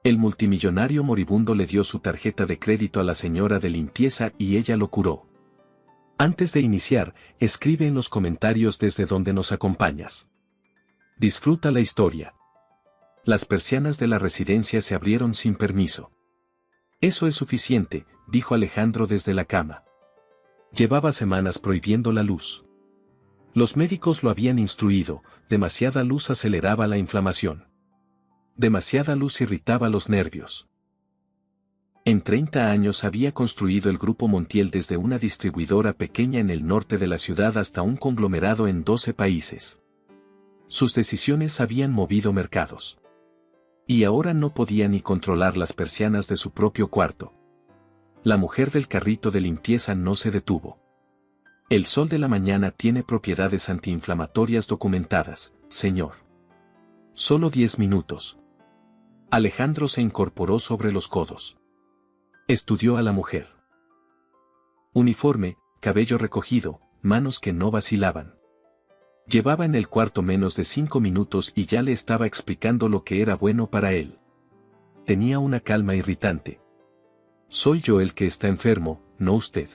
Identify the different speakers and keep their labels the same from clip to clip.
Speaker 1: El multimillonario moribundo le dio su tarjeta de crédito a la señora de limpieza y ella lo curó. Antes de iniciar, escribe en los comentarios desde donde nos acompañas. Disfruta la historia. Las persianas de la residencia se abrieron sin permiso. Eso es suficiente, dijo Alejandro desde la cama. Llevaba semanas prohibiendo la luz. Los médicos lo habían instruido, demasiada luz aceleraba la inflamación. Demasiada luz irritaba los nervios. En 30 años había construido el Grupo Montiel desde una distribuidora pequeña en el norte de la ciudad hasta un conglomerado en 12 países. Sus decisiones habían movido mercados. Y ahora no podía ni controlar las persianas de su propio cuarto. La mujer del carrito de limpieza no se detuvo. El sol de la mañana tiene propiedades antiinflamatorias documentadas, señor. Solo 10 minutos. Alejandro se incorporó sobre los codos. Estudió a la mujer. Uniforme, cabello recogido, manos que no vacilaban. Llevaba en el cuarto menos de 5 minutos y ya le estaba explicando lo que era bueno para él. Tenía una calma irritante. Soy yo el que está enfermo, no usted.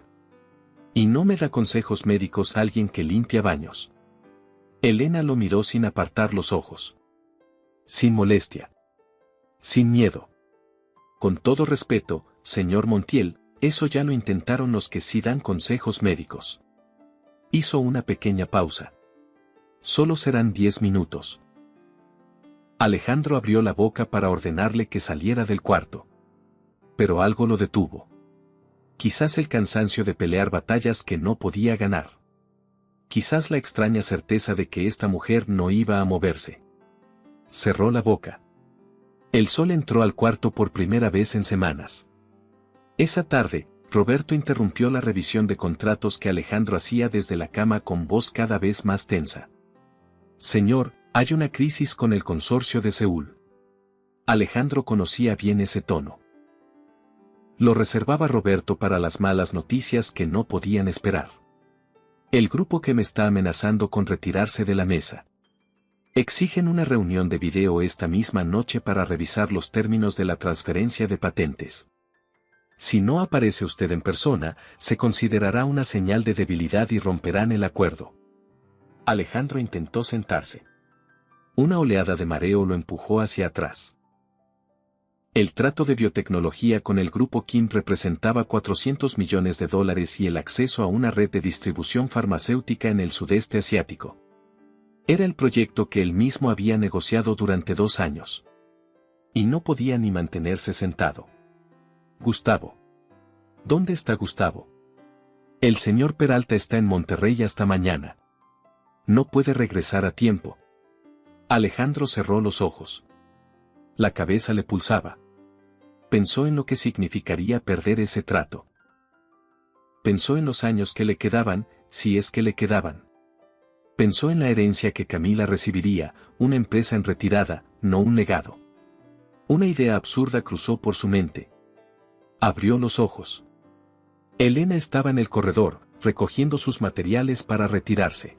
Speaker 1: Y no me da consejos médicos alguien que limpia baños. Elena lo miró sin apartar los ojos. Sin molestia. Sin miedo. Con todo respeto, señor Montiel, eso ya lo intentaron los que sí dan consejos médicos. Hizo una pequeña pausa. Solo serán 10 minutos. Alejandro abrió la boca para ordenarle que saliera del cuarto. Pero algo lo detuvo. Quizás el cansancio de pelear batallas que no podía ganar. Quizás la extraña certeza de que esta mujer no iba a moverse. Cerró la boca. El sol entró al cuarto por primera vez en semanas. Esa tarde, Roberto interrumpió la revisión de contratos que Alejandro hacía desde la cama con voz cada vez más tensa. Señor, hay una crisis con el consorcio de Seúl. Alejandro conocía bien ese tono. Lo reservaba Roberto para las malas noticias que no podían esperar. El grupo que me está amenazando con retirarse de la mesa. Exigen una reunión de video esta misma noche para revisar los términos de la transferencia de patentes. Si no aparece usted en persona, se considerará una señal de debilidad y romperán el acuerdo. Alejandro intentó sentarse. Una oleada de mareo lo empujó hacia atrás. El trato de biotecnología con el grupo Kim representaba $400 millones y el acceso a una red de distribución farmacéutica en el sudeste asiático. Era el proyecto que él mismo había negociado durante 2 años. Y no podía ni mantenerse sentado. Gustavo. ¿Dónde está Gustavo? El señor Peralta está en Monterrey hasta mañana. No puede regresar a tiempo. Alejandro cerró los ojos. La cabeza le pulsaba. Pensó en lo que significaría perder ese trato. Pensó en los años que le quedaban, si es que le quedaban. Pensó en la herencia que Camila recibiría, una empresa en retirada, no un legado. Una idea absurda cruzó por su mente. Abrió los ojos. Elena estaba en el corredor, recogiendo sus materiales para retirarse.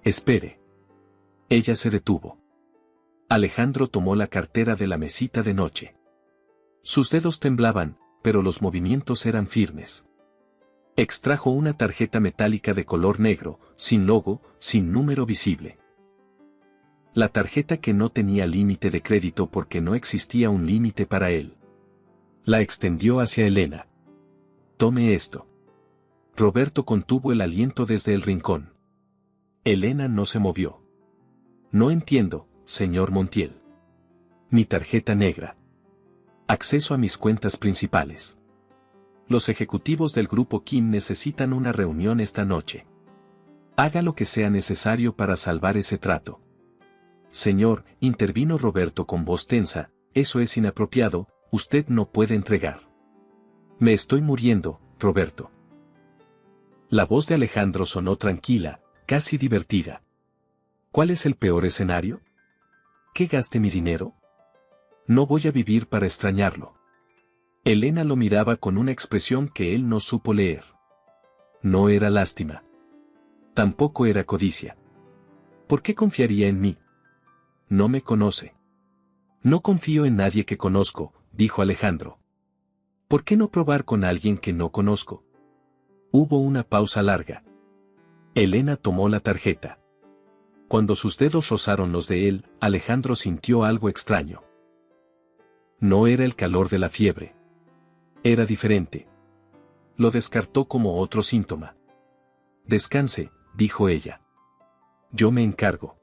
Speaker 1: Espere. Ella se detuvo. Alejandro tomó la cartera de la mesita de noche. Sus dedos temblaban, pero los movimientos eran firmes. Extrajo una tarjeta metálica de color negro, sin logo, sin número visible. La tarjeta que no tenía límite de crédito porque no existía un límite para él. La extendió hacia Elena. Tome esto. Roberto contuvo el aliento desde el rincón. Elena no se movió. No entiendo, señor Montiel. Mi tarjeta negra. Acceso a mis cuentas principales. Los ejecutivos del grupo Kim necesitan una reunión esta noche. Haga lo que sea necesario para salvar ese trato. Señor, intervino Roberto con voz tensa, eso es inapropiado, usted no puede entregar. Me estoy muriendo, Roberto. La voz de Alejandro sonó tranquila, casi divertida. ¿Cuál es el peor escenario? ¿Que gaste mi dinero? No voy a vivir para extrañarlo. Elena lo miraba con una expresión que él no supo leer. No era lástima. Tampoco era codicia. ¿Por qué confiaría en mí? No me conoce. No confío en nadie que conozco, dijo Alejandro. ¿Por qué no probar con alguien que no conozco? Hubo una pausa larga. Elena tomó la tarjeta. Cuando sus dedos rozaron los de él, Alejandro sintió algo extraño. No era el calor de la fiebre. Era diferente. Lo descartó como otro síntoma. Descanse, dijo ella. Yo me encargo.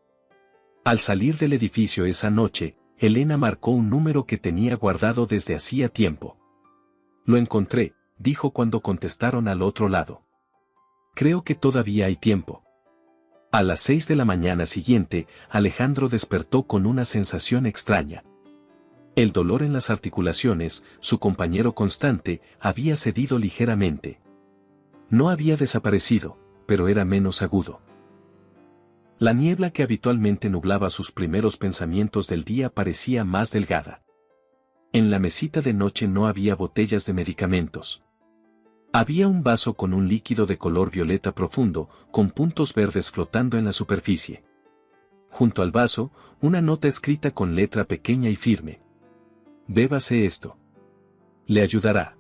Speaker 1: Al salir del edificio esa noche, Elena marcó un número que tenía guardado desde hacía tiempo. Lo encontré, dijo cuando contestaron al otro lado. Creo que todavía hay tiempo. A las 6 de la mañana siguiente, Alejandro despertó con una sensación extraña. El dolor en las articulaciones, su compañero constante, había cedido ligeramente. No había desaparecido, pero era menos agudo. La niebla que habitualmente nublaba sus primeros pensamientos del día parecía más delgada. En la mesita de noche no había botellas de medicamentos. Había un vaso con un líquido de color violeta profundo, con puntos verdes flotando en la superficie. Junto al vaso, una nota escrita con letra pequeña y firme. Bébase esto. Le ayudará.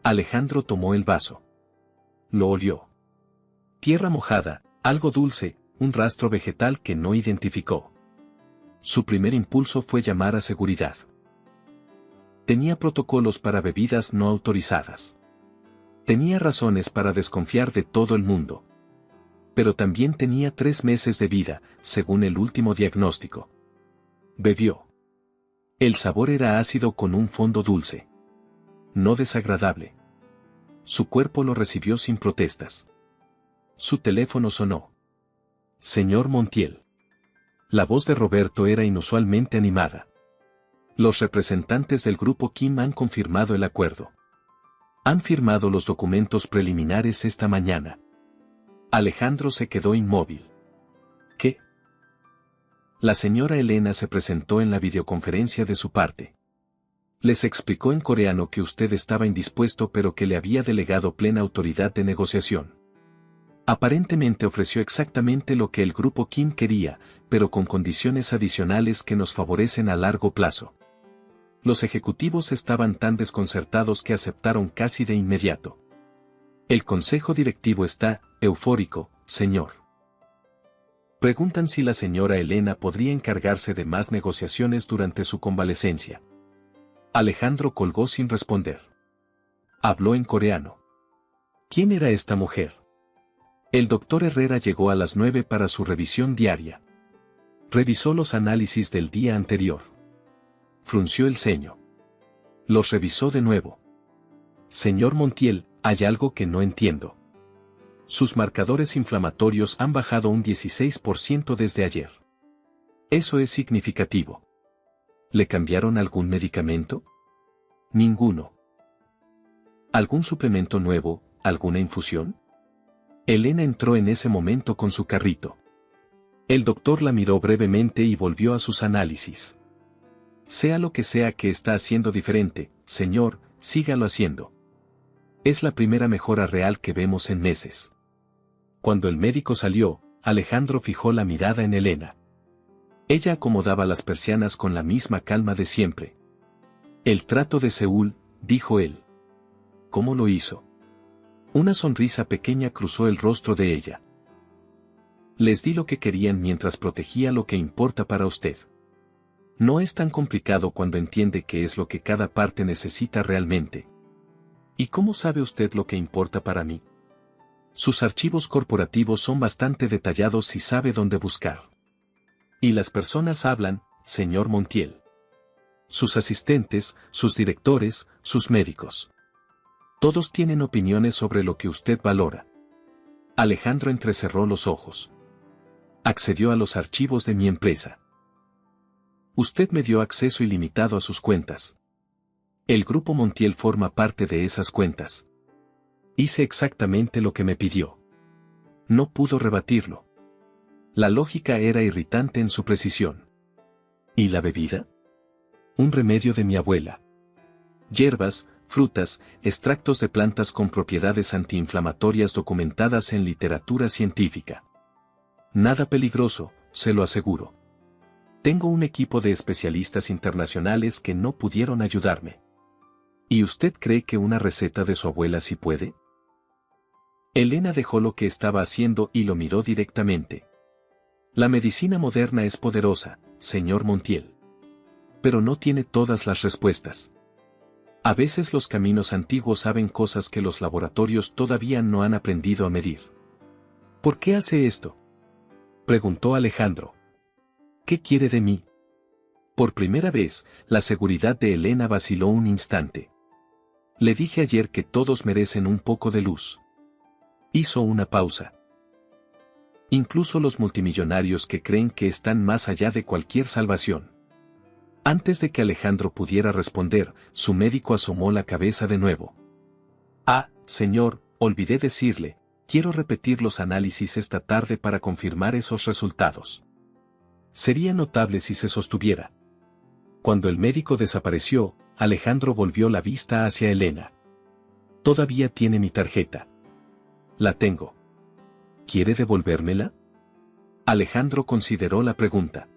Speaker 1: Alejandro tomó el vaso. Lo olió. Tierra mojada, algo dulce, un rastro vegetal que no identificó. Su primer impulso fue llamar a seguridad. Tenía protocolos para bebidas no autorizadas. Tenía razones para desconfiar de todo el mundo. Pero también tenía 3 meses de vida, según el último diagnóstico. Bebió. El sabor era ácido con un fondo dulce. No desagradable. Su cuerpo lo recibió sin protestas. Su teléfono sonó. Señor Montiel. La voz de Roberto era inusualmente animada. Los representantes del grupo Kim han confirmado el acuerdo. Han firmado los documentos preliminares esta mañana. Alejandro se quedó inmóvil. ¿Qué? La señora Elena se presentó en la videoconferencia de su parte. Les explicó en coreano que usted estaba indispuesto pero que le había delegado plena autoridad de negociación. Aparentemente ofreció exactamente lo que el grupo Kim quería, pero con condiciones adicionales que nos favorecen a largo plazo. Los ejecutivos estaban tan desconcertados que aceptaron casi de inmediato. El consejo directivo está eufórico, señor. Preguntan si la señora Elena podría encargarse de más negociaciones durante su convalecencia. Alejandro colgó sin responder. Habló en coreano. ¿Quién era esta mujer? El doctor Herrera llegó a las 9 para su revisión diaria. Revisó los análisis del día anterior. Frunció el ceño. Los revisó de nuevo. Señor Montiel, hay algo que no entiendo. Sus marcadores inflamatorios han bajado un 16% desde ayer. Eso es significativo. ¿Le cambiaron algún medicamento? Ninguno. ¿Algún suplemento nuevo, alguna infusión? Elena entró en ese momento con su carrito. El doctor la miró brevemente y volvió a sus análisis. Sea lo que sea que está haciendo diferente, señor, sígalo haciendo. Es la primera mejora real que vemos en meses. Cuando el médico salió, Alejandro fijó la mirada en Elena. Ella acomodaba las persianas con la misma calma de siempre. El trato de Seúl, dijo él. ¿Cómo lo hizo? Una sonrisa pequeña cruzó el rostro de ella. Les di lo que querían mientras protegía lo que importa para usted. No es tan complicado cuando entiende qué es lo que cada parte necesita realmente. ¿Y cómo sabe usted lo que importa para mí? Sus archivos corporativos son bastante detallados si sabe dónde buscar. Y las personas hablan, señor Montiel. Sus asistentes, sus directores, sus médicos. Todos tienen opiniones sobre lo que usted valora. Alejandro entrecerró los ojos. Accedió a los archivos de mi empresa. Usted me dio acceso ilimitado a sus cuentas. El grupo Montiel forma parte de esas cuentas. Hice exactamente lo que me pidió. No pudo rebatirlo. La lógica era irritante en su precisión. ¿Y la bebida? Un remedio de mi abuela. Hierbas, frutas, extractos de plantas con propiedades antiinflamatorias documentadas en literatura científica. Nada peligroso, se lo aseguro. Tengo un equipo de especialistas internacionales que no pudieron ayudarme. ¿Y usted cree que una receta de su abuela sí puede? Elena dejó lo que estaba haciendo y lo miró directamente. La medicina moderna es poderosa, señor Montiel. Pero no tiene todas las respuestas. A veces los caminos antiguos saben cosas que los laboratorios todavía no han aprendido a medir. ¿Por qué hace esto?, preguntó Alejandro. ¿Qué quiere de mí? Por primera vez, la seguridad de Elena vaciló un instante. Le dije ayer que todos merecen un poco de luz. Hizo una pausa. Incluso los multimillonarios que creen que están más allá de cualquier salvación. Antes de que Alejandro pudiera responder, su médico asomó la cabeza de nuevo. Ah, señor, olvidé decirle, quiero repetir los análisis esta tarde para confirmar esos resultados. Sería notable si se sostuviera. Cuando el médico desapareció, Alejandro volvió la vista hacia Elena. Todavía tiene mi tarjeta. La tengo. ¿Quiere devolvérmela? Alejandro consideró la pregunta.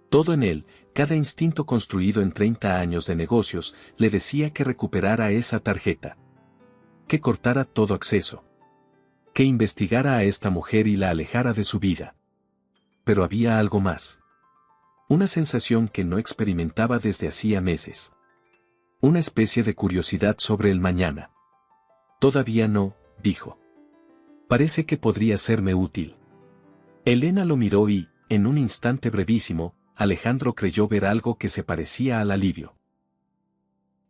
Speaker 1: Todo en él, cada instinto construido en 30 años de negocios, le decía que recuperara esa tarjeta. Que cortara todo acceso. Que investigara a esta mujer y la alejara de su vida. Pero había algo más. Una sensación que no experimentaba desde hacía meses. Una especie de curiosidad sobre el mañana. Todavía no, dijo. Parece que podría serme útil. Elena lo miró y, en un instante brevísimo, Alejandro creyó ver algo que se parecía al alivio.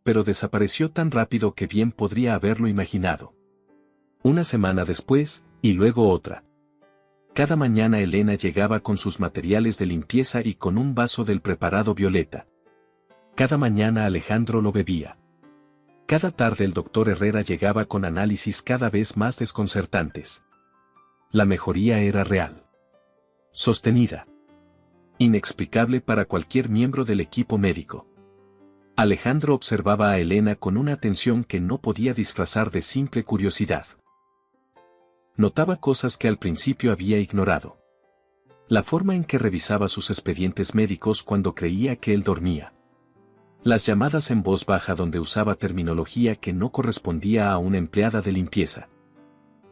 Speaker 1: Pero desapareció tan rápido que bien podría haberlo imaginado. Una semana después, y luego otra. Cada mañana Elena llegaba con sus materiales de limpieza y con un vaso del preparado violeta. Cada mañana Alejandro lo bebía. Cada tarde el doctor Herrera llegaba con análisis cada vez más desconcertantes. La mejoría era real. Sostenida. Inexplicable para cualquier miembro del equipo médico. Alejandro observaba a Elena con una atención que no podía disfrazar de simple curiosidad. Notaba cosas que al principio había ignorado. La forma en que revisaba sus expedientes médicos cuando creía que él dormía. Las llamadas en voz baja donde usaba terminología que no correspondía a una empleada de limpieza.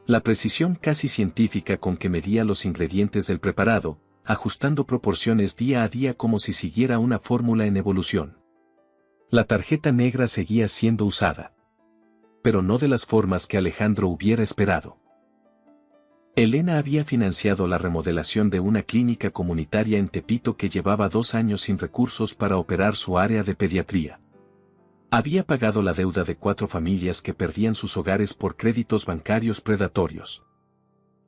Speaker 1: La precisión casi científica con que medía los ingredientes del preparado, ajustando proporciones día a día como si siguiera una fórmula en evolución. La tarjeta negra seguía siendo usada. Pero no de las formas que Alejandro hubiera esperado. Elena había financiado la remodelación de una clínica comunitaria en Tepito que llevaba 2 años sin recursos para operar su área de pediatría. Había pagado la deuda de 4 familias que perdían sus hogares por créditos bancarios predatorios.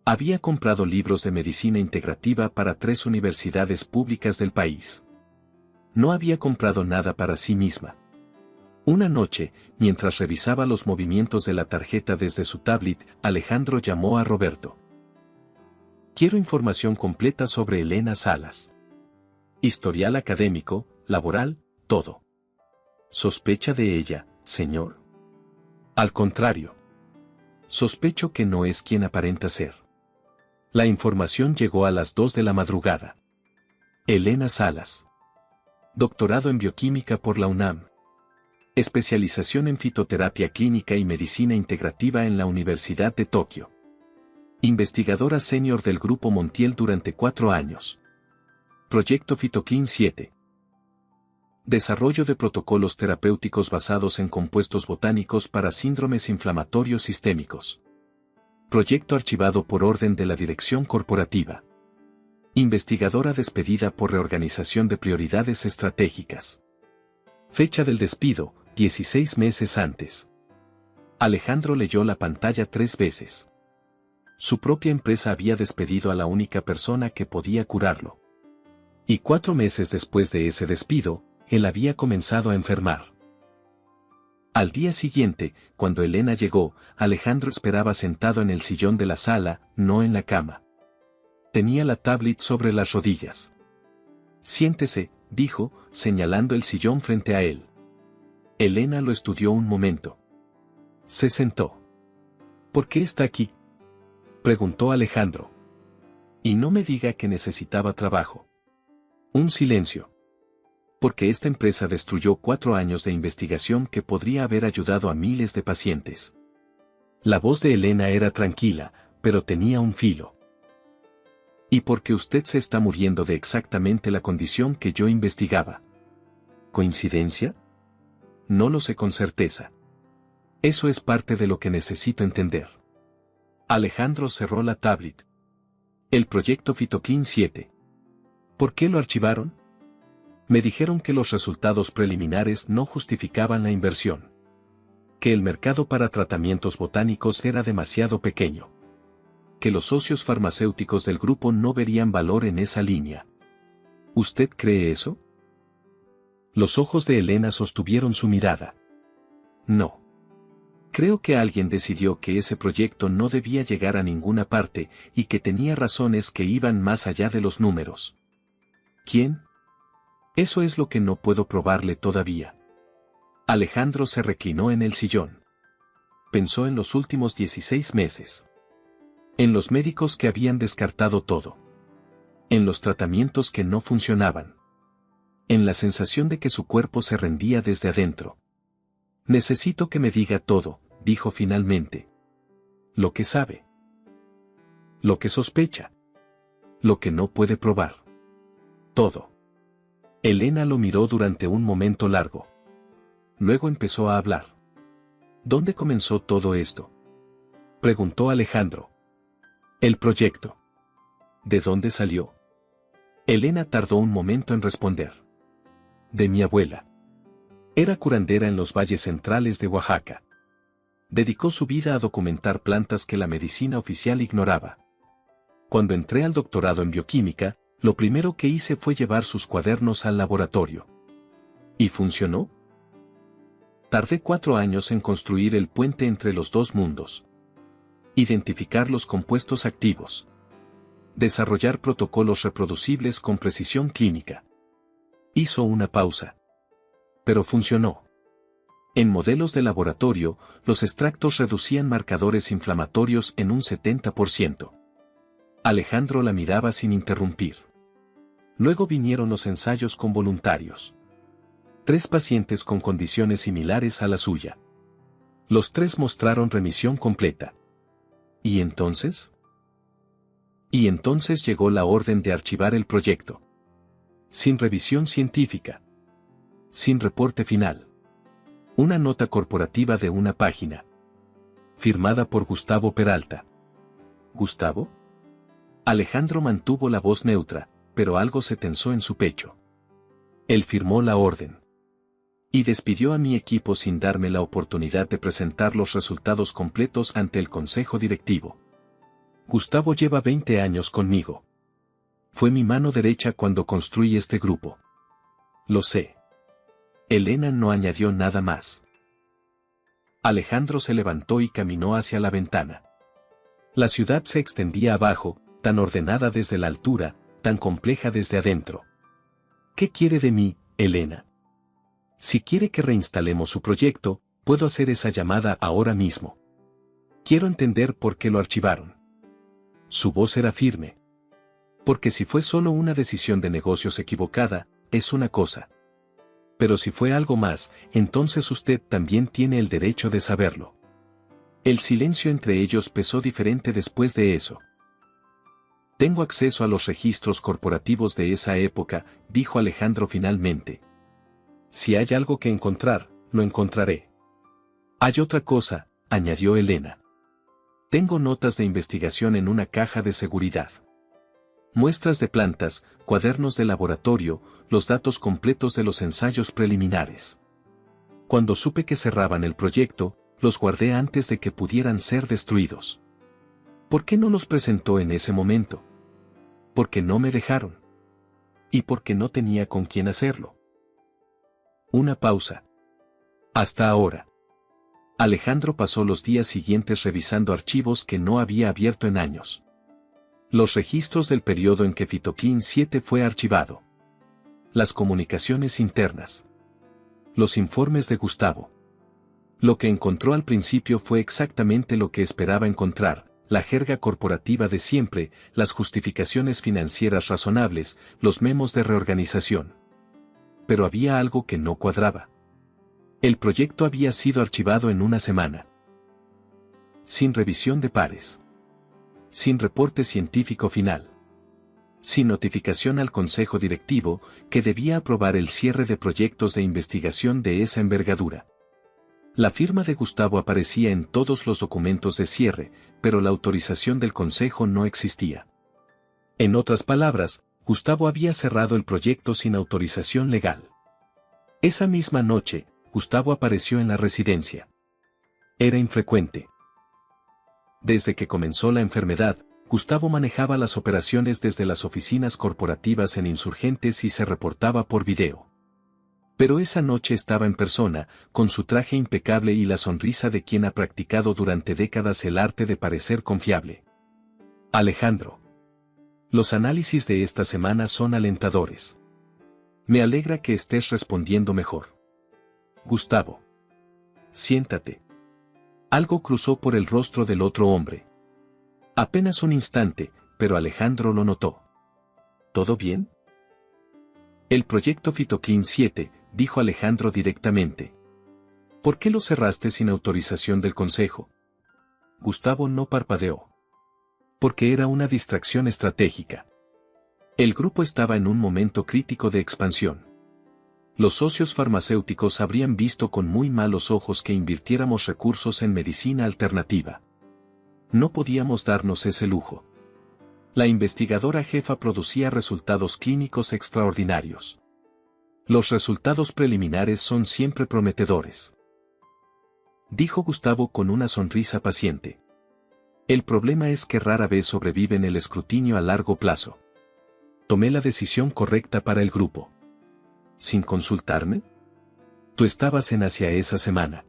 Speaker 1: Había comprado libros de medicina integrativa para 3 universidades públicas del país. No había comprado nada para sí misma. Una noche, mientras revisaba los movimientos de la tarjeta desde su tablet, Alejandro llamó a Roberto. Quiero información completa sobre Elena Salas. Historial académico, laboral, todo. ¿Sospecha de ella, señor? Al contrario. Sospecho que no es quien aparenta ser. La información llegó a las 2 de la madrugada. Elena Salas. Doctorado en bioquímica por la UNAM. Especialización en fitoterapia clínica y medicina integrativa en la Universidad de Tokio. Investigadora senior del Grupo Montiel durante 4 años. Proyecto Fitoclean 7. Desarrollo de protocolos terapéuticos basados en compuestos botánicos para síndromes inflamatorios sistémicos. Proyecto archivado por orden de la Dirección Corporativa. Investigadora despedida por reorganización de prioridades estratégicas. Fecha del despido, 16 meses antes. Alejandro leyó la pantalla 3 veces. Su propia empresa había despedido a la única persona que podía curarlo. Y 4 meses después de ese despido, él había comenzado a enfermar. Al día siguiente, cuando Elena llegó, Alejandro esperaba sentado en el sillón de la sala, no en la cama. Tenía la tablet sobre las rodillas. Siéntese, dijo, señalando el sillón frente a él. Elena lo estudió un momento. Se sentó. ¿Por qué está aquí?, preguntó Alejandro. Y no me diga que necesitaba trabajo. Un silencio. Porque esta empresa destruyó 4 años de investigación que podría haber ayudado a miles de pacientes. La voz de Elena era tranquila, pero tenía un filo. Y porque usted se está muriendo de exactamente la condición que yo investigaba. ¿Coincidencia? No lo sé con certeza. Eso es parte de lo que necesito entender. Alejandro cerró la tablet. El proyecto Phytoclean 7. ¿Por qué lo archivaron? Me dijeron que los resultados preliminares no justificaban la inversión. Que el mercado para tratamientos botánicos era demasiado pequeño. Que los socios farmacéuticos del grupo no verían valor en esa línea. ¿Usted cree eso? Los ojos de Elena sostuvieron su mirada. No. Creo que alguien decidió que ese proyecto no debía llegar a ninguna parte y que tenía razones que iban más allá de los números. ¿Quién? Eso es lo que no puedo probarle todavía. Alejandro se reclinó en el sillón. Pensó en los últimos 16 meses. En los médicos que habían descartado todo. En los tratamientos que no funcionaban. En la sensación de que su cuerpo se rendía desde adentro. Necesito que me diga todo, dijo finalmente. Lo que sabe. Lo que sospecha. Lo que no puede probar. Todo. Elena lo miró durante un momento largo. Luego empezó a hablar. ¿Dónde comenzó todo esto? Preguntó Alejandro. El proyecto. ¿De dónde salió? Elena tardó un momento en responder. De mi abuela. Era curandera en los valles centrales de Oaxaca. Dedicó su vida a documentar plantas que la medicina oficial ignoraba. Cuando entré al doctorado en bioquímica, lo primero que hice fue llevar sus cuadernos al laboratorio. ¿Y funcionó? Tardé 4 años en construir el puente entre los dos mundos. Identificar los compuestos activos. Desarrollar protocolos reproducibles con precisión clínica. Hizo una pausa. Pero funcionó. En modelos de laboratorio, los extractos reducían marcadores inflamatorios en un 70%. Alejandro la miraba sin interrumpir. Luego vinieron los ensayos con voluntarios. 3 pacientes con condiciones similares a la suya. Los 3 mostraron remisión completa. ¿Y entonces? Y entonces llegó la orden de archivar el proyecto. Sin revisión científica. Sin reporte final. Una nota corporativa de una página. Firmada por Gustavo Peralta. ¿Gustavo? Alejandro mantuvo la voz neutra, pero algo se tensó en su pecho. Él firmó la orden. Y despidió a mi equipo sin darme la oportunidad de presentar los resultados completos ante el consejo directivo. Gustavo lleva 20 años conmigo. Fue mi mano derecha cuando construí este grupo. Lo sé. Elena no añadió nada más. Alejandro se levantó y caminó hacia la ventana. La ciudad se extendía abajo, tan ordenada desde la altura, tan compleja desde adentro. ¿Qué quiere de mí, Elena? Si quiere que reinstalemos su proyecto, puedo hacer esa llamada ahora mismo. Quiero entender por qué lo archivaron. Su voz era firme. Porque si fue solo una decisión de negocios equivocada, es una cosa. Pero si fue algo más, entonces usted también tiene el derecho de saberlo. El silencio entre ellos pesó diferente después de eso. Tengo acceso a los registros corporativos de esa época, dijo Alejandro finalmente. Si hay algo que encontrar, lo encontraré. Hay otra cosa, añadió Elena. Tengo notas de investigación en una caja de seguridad. Muestras de plantas, cuadernos de laboratorio, los datos completos de los ensayos preliminares. Cuando supe que cerraban el proyecto, los guardé antes de que pudieran ser destruidos. ¿Por qué no los presentó en ese momento? Porque no me dejaron. Y porque no tenía con quién hacerlo. Una pausa. Hasta ahora. Alejandro pasó los días siguientes revisando archivos que no había abierto en años. Los registros del periodo en que Phytoclean 7 fue archivado. Las comunicaciones internas. Los informes de Gustavo. Lo que encontró al principio fue exactamente lo que esperaba encontrar, la jerga corporativa de siempre, las justificaciones financieras razonables, los memos de reorganización. Pero había algo que no cuadraba. El proyecto había sido archivado en una semana. Sin revisión de pares. Sin reporte científico final. Sin notificación al Consejo Directivo, que debía aprobar el cierre de proyectos de investigación de esa envergadura. La firma de Gustavo aparecía en todos los documentos de cierre, pero la autorización del Consejo no existía. En otras palabras, Gustavo había cerrado el proyecto sin autorización legal. Esa misma noche, Gustavo apareció en la residencia. Era infrecuente. Desde que comenzó la enfermedad, Gustavo manejaba las operaciones desde las oficinas corporativas en Insurgentes y se reportaba por video. Pero esa noche estaba en persona, con su traje impecable y la sonrisa de quien ha practicado durante décadas el arte de parecer confiable. Alejandro. Los análisis de esta semana son alentadores. Me alegra que estés respondiendo mejor. Gustavo. Siéntate. Algo cruzó por el rostro del otro hombre. Apenas un instante, pero Alejandro lo notó. ¿Todo bien? El proyecto Fitoclean 7, dijo Alejandro directamente. ¿Por qué lo cerraste sin autorización del Consejo? Gustavo no parpadeó. Porque era una distracción estratégica. El grupo estaba en un momento crítico de expansión. Los socios farmacéuticos habrían visto con muy malos ojos que invirtiéramos recursos en medicina alternativa. No podíamos darnos ese lujo. La investigadora jefa producía resultados clínicos extraordinarios. Los resultados preliminares son siempre prometedores. Dijo Gustavo con una sonrisa paciente. El problema es que rara vez sobreviven el escrutinio a largo plazo. Tomé la decisión correcta para el grupo. ¿Sin consultarme? Tú estabas en Asia esa semana.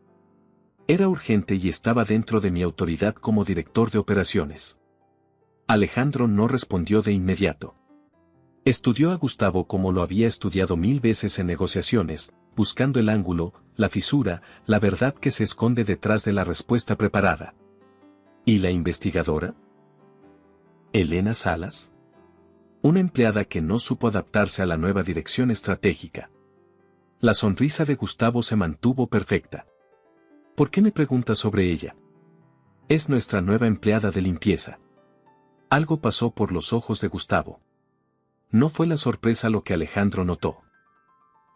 Speaker 1: Era urgente y estaba dentro de mi autoridad como director de operaciones. Alejandro no respondió de inmediato. Estudió a Gustavo como lo había estudiado 1000 veces en negociaciones, buscando el ángulo, la fisura, la verdad que se esconde detrás de la respuesta preparada. ¿Y la investigadora? ¿Elena Salas? Una empleada que no supo adaptarse a la nueva dirección estratégica. La sonrisa de Gustavo se mantuvo perfecta. ¿Por qué me preguntas sobre ella? Es nuestra nueva empleada de limpieza. Algo pasó por los ojos de Gustavo. No fue la sorpresa lo que Alejandro notó.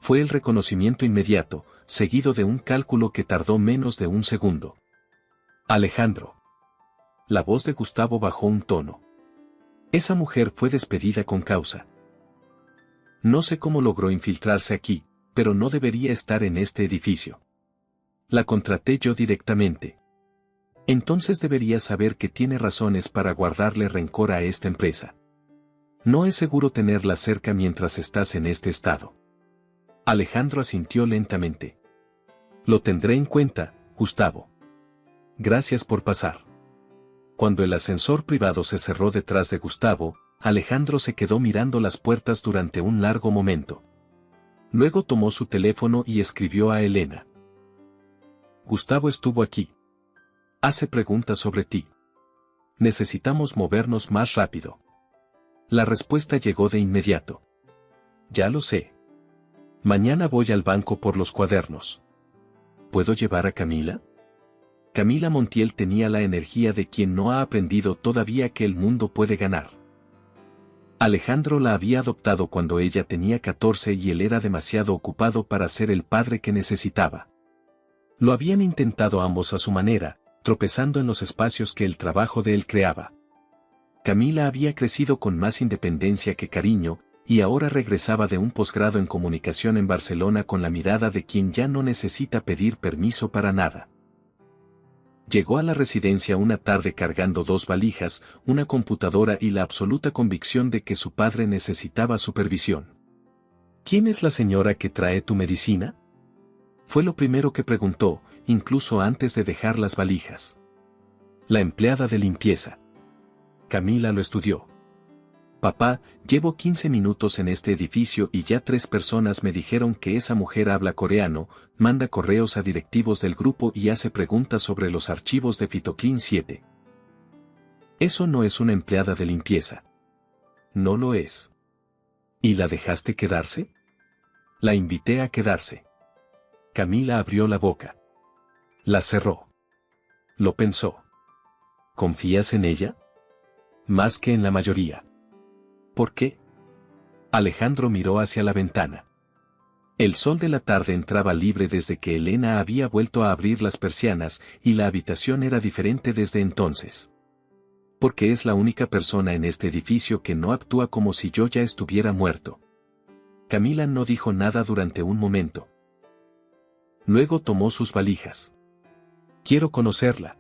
Speaker 1: Fue el reconocimiento inmediato, seguido de un cálculo que tardó menos de un segundo. Alejandro. La voz de Gustavo bajó un tono. Esa mujer fue despedida con causa. No sé cómo logró infiltrarse aquí, pero no debería estar en este edificio. La contraté yo directamente. Entonces debería saber que tiene razones para guardarle rencor a esta empresa. No es seguro tenerla cerca mientras estás en este estado. Alejandro asintió lentamente. Lo tendré en cuenta, Gustavo. Gracias por pasar. Cuando el ascensor privado se cerró detrás de Gustavo, Alejandro se quedó mirando las puertas durante un largo momento. Luego tomó su teléfono y escribió a Elena. Gustavo estuvo aquí. Hace preguntas sobre ti. Necesitamos movernos más rápido. La respuesta llegó de inmediato. Ya lo sé. Mañana voy al banco por los cuadernos. ¿Puedo llevar a Camila? Camila Montiel tenía la energía de quien no ha aprendido todavía que el mundo puede ganar. Alejandro la había adoptado cuando ella tenía 14 y él era demasiado ocupado para ser el padre que necesitaba. Lo habían intentado ambos a su manera, tropezando en los espacios que el trabajo de él creaba. Camila había crecido con más independencia que cariño, y ahora regresaba de un posgrado en comunicación en Barcelona con la mirada de quien ya no necesita pedir permiso para nada. Llegó a la residencia una tarde cargando 2 valijas, una computadora y la absoluta convicción de que su padre necesitaba supervisión. ¿Quién es la señora que trae tu medicina? Fue lo primero que preguntó, incluso antes de dejar las valijas. La empleada de limpieza. Camila lo estudió. Papá, llevo 15 minutos en este edificio y ya 3 personas me dijeron que esa mujer habla coreano, manda correos a directivos del grupo y hace preguntas sobre los archivos de Fitoclean 7. Eso no es una empleada de limpieza. No lo es. ¿Y la dejaste quedarse? La invité a quedarse. Camila abrió la boca. La cerró. Lo pensó. ¿Confías en ella? Más que en la mayoría. ¿Por qué? Alejandro miró hacia la ventana. El sol de la tarde entraba libre desde que Elena había vuelto a abrir las persianas y la habitación era diferente desde entonces. Porque es la única persona en este edificio que no actúa como si yo ya estuviera muerto. Camila no dijo nada durante un momento. Luego tomó sus valijas. Quiero conocerla.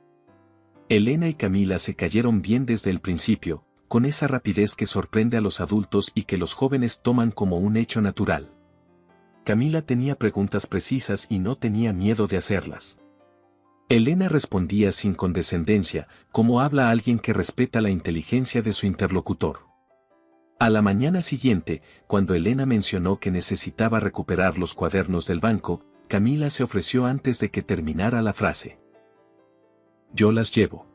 Speaker 1: Elena y Camila se cayeron bien desde el principio, con esa rapidez que sorprende a los adultos y que los jóvenes toman como un hecho natural. Camila tenía preguntas precisas y no tenía miedo de hacerlas. Elena respondía sin condescendencia, como habla alguien que respeta la inteligencia de su interlocutor. A la mañana siguiente, cuando Elena mencionó que necesitaba recuperar los cuadernos del banco, Camila se ofreció antes de que terminara la frase. Yo las llevo.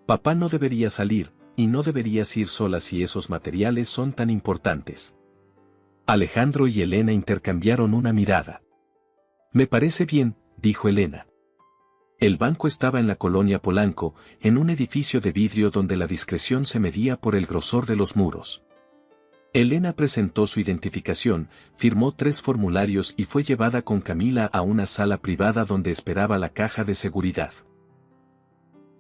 Speaker 1: Papá no debería salir, y no deberías ir sola si esos materiales son tan importantes. Alejandro y Elena intercambiaron una mirada. Me parece bien, dijo Elena. El banco estaba en la colonia Polanco, en un edificio de vidrio donde la discreción se medía por el grosor de los muros. Elena presentó su identificación, firmó 3 formularios y fue llevada con Camila a una sala privada donde esperaba la caja de seguridad.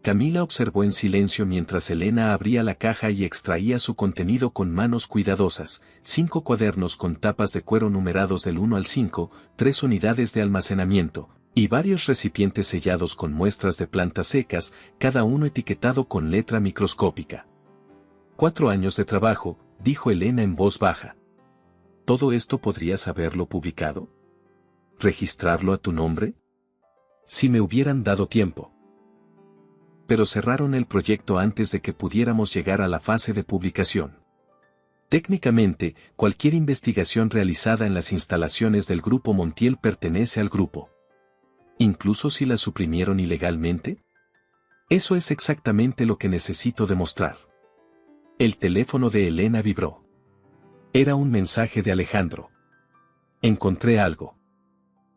Speaker 1: Camila observó en silencio mientras Elena abría la caja y extraía su contenido con manos cuidadosas: 5 cuadernos con tapas de cuero numerados del 1 al 5, 3 unidades de almacenamiento, y varios recipientes sellados con muestras de plantas secas, cada uno etiquetado con letra microscópica. 4 años de trabajo, dijo Elena en voz baja. ¿Todo esto podrías haberlo publicado? ¿Registrarlo a tu nombre? Si me hubieran dado tiempo. Pero cerraron el proyecto antes de que pudiéramos llegar a la fase de publicación. Técnicamente, cualquier investigación realizada en las instalaciones del Grupo Montiel pertenece al grupo. ¿Incluso si la suprimieron ilegalmente? Eso es exactamente lo que necesito demostrar. El teléfono de Elena vibró. Era un mensaje de Alejandro. Encontré algo.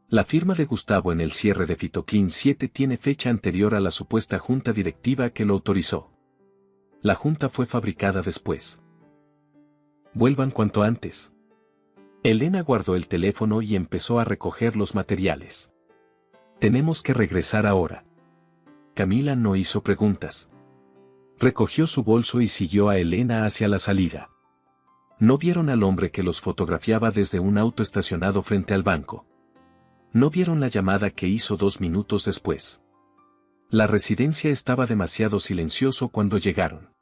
Speaker 1: La firma de Gustavo en el cierre de Fitoclean 7 tiene fecha anterior a la supuesta junta directiva que lo autorizó. La junta fue fabricada después. Vuelvan cuanto antes. Elena guardó el teléfono y empezó a recoger los materiales. Tenemos que regresar ahora. Camila no hizo preguntas. Recogió su bolso y siguió a Elena hacia la salida. No vieron al hombre que los fotografiaba desde un auto estacionado frente al banco. No vieron la llamada que hizo 2 minutos después. La residencia estaba demasiado silencioso cuando llegaron.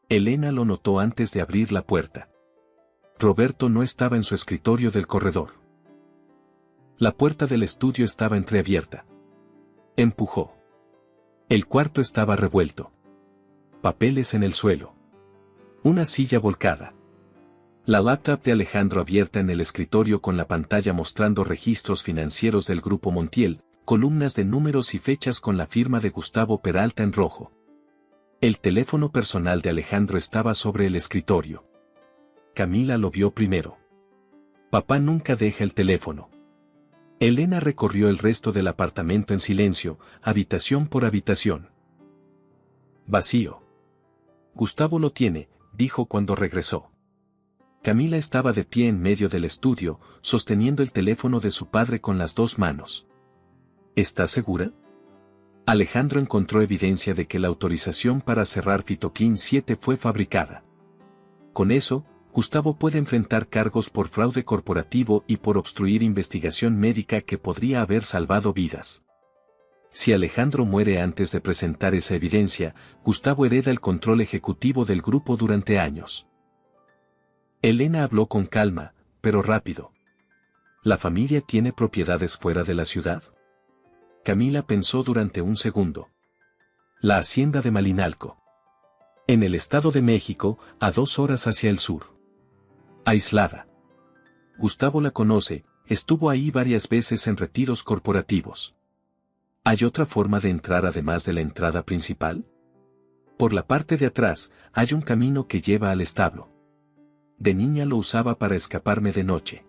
Speaker 1: Elena lo notó antes de abrir la puerta. Roberto no estaba en su escritorio del corredor. La puerta del estudio estaba entreabierta. Empujó. El cuarto estaba revuelto. Papeles en el suelo. Una silla volcada. La laptop de Alejandro abierta en el escritorio con la pantalla mostrando registros financieros del Grupo Montiel, columnas de números y fechas con la firma de Gustavo Peralta en rojo. El teléfono personal de Alejandro estaba sobre el escritorio. Camila lo vio primero. Papá nunca deja el teléfono. Elena recorrió el resto del apartamento en silencio, habitación por habitación. Vacío. Gustavo lo tiene, dijo cuando regresó. Camila estaba de pie en medio del estudio, sosteniendo el teléfono de su padre con las 2 manos. ¿Estás segura? Alejandro encontró evidencia de que la autorización para cerrar Fitoclean 7 fue fabricada. Con eso, Gustavo puede enfrentar cargos por fraude corporativo y por obstruir investigación médica que podría haber salvado vidas. Si Alejandro muere antes de presentar esa evidencia, Gustavo hereda el control ejecutivo del grupo durante años. Elena habló con calma, pero rápido. ¿La familia tiene propiedades fuera de la ciudad? Camila pensó durante un segundo. La hacienda de Malinalco. En el Estado de México, a 2 horas hacia el sur. Aislada. Gustavo la conoce, estuvo ahí varias veces en retiros corporativos. ¿Hay otra forma de entrar además de la entrada principal? Por la parte de atrás, hay un camino que lleva al establo. De niña lo usaba para escaparme de noche.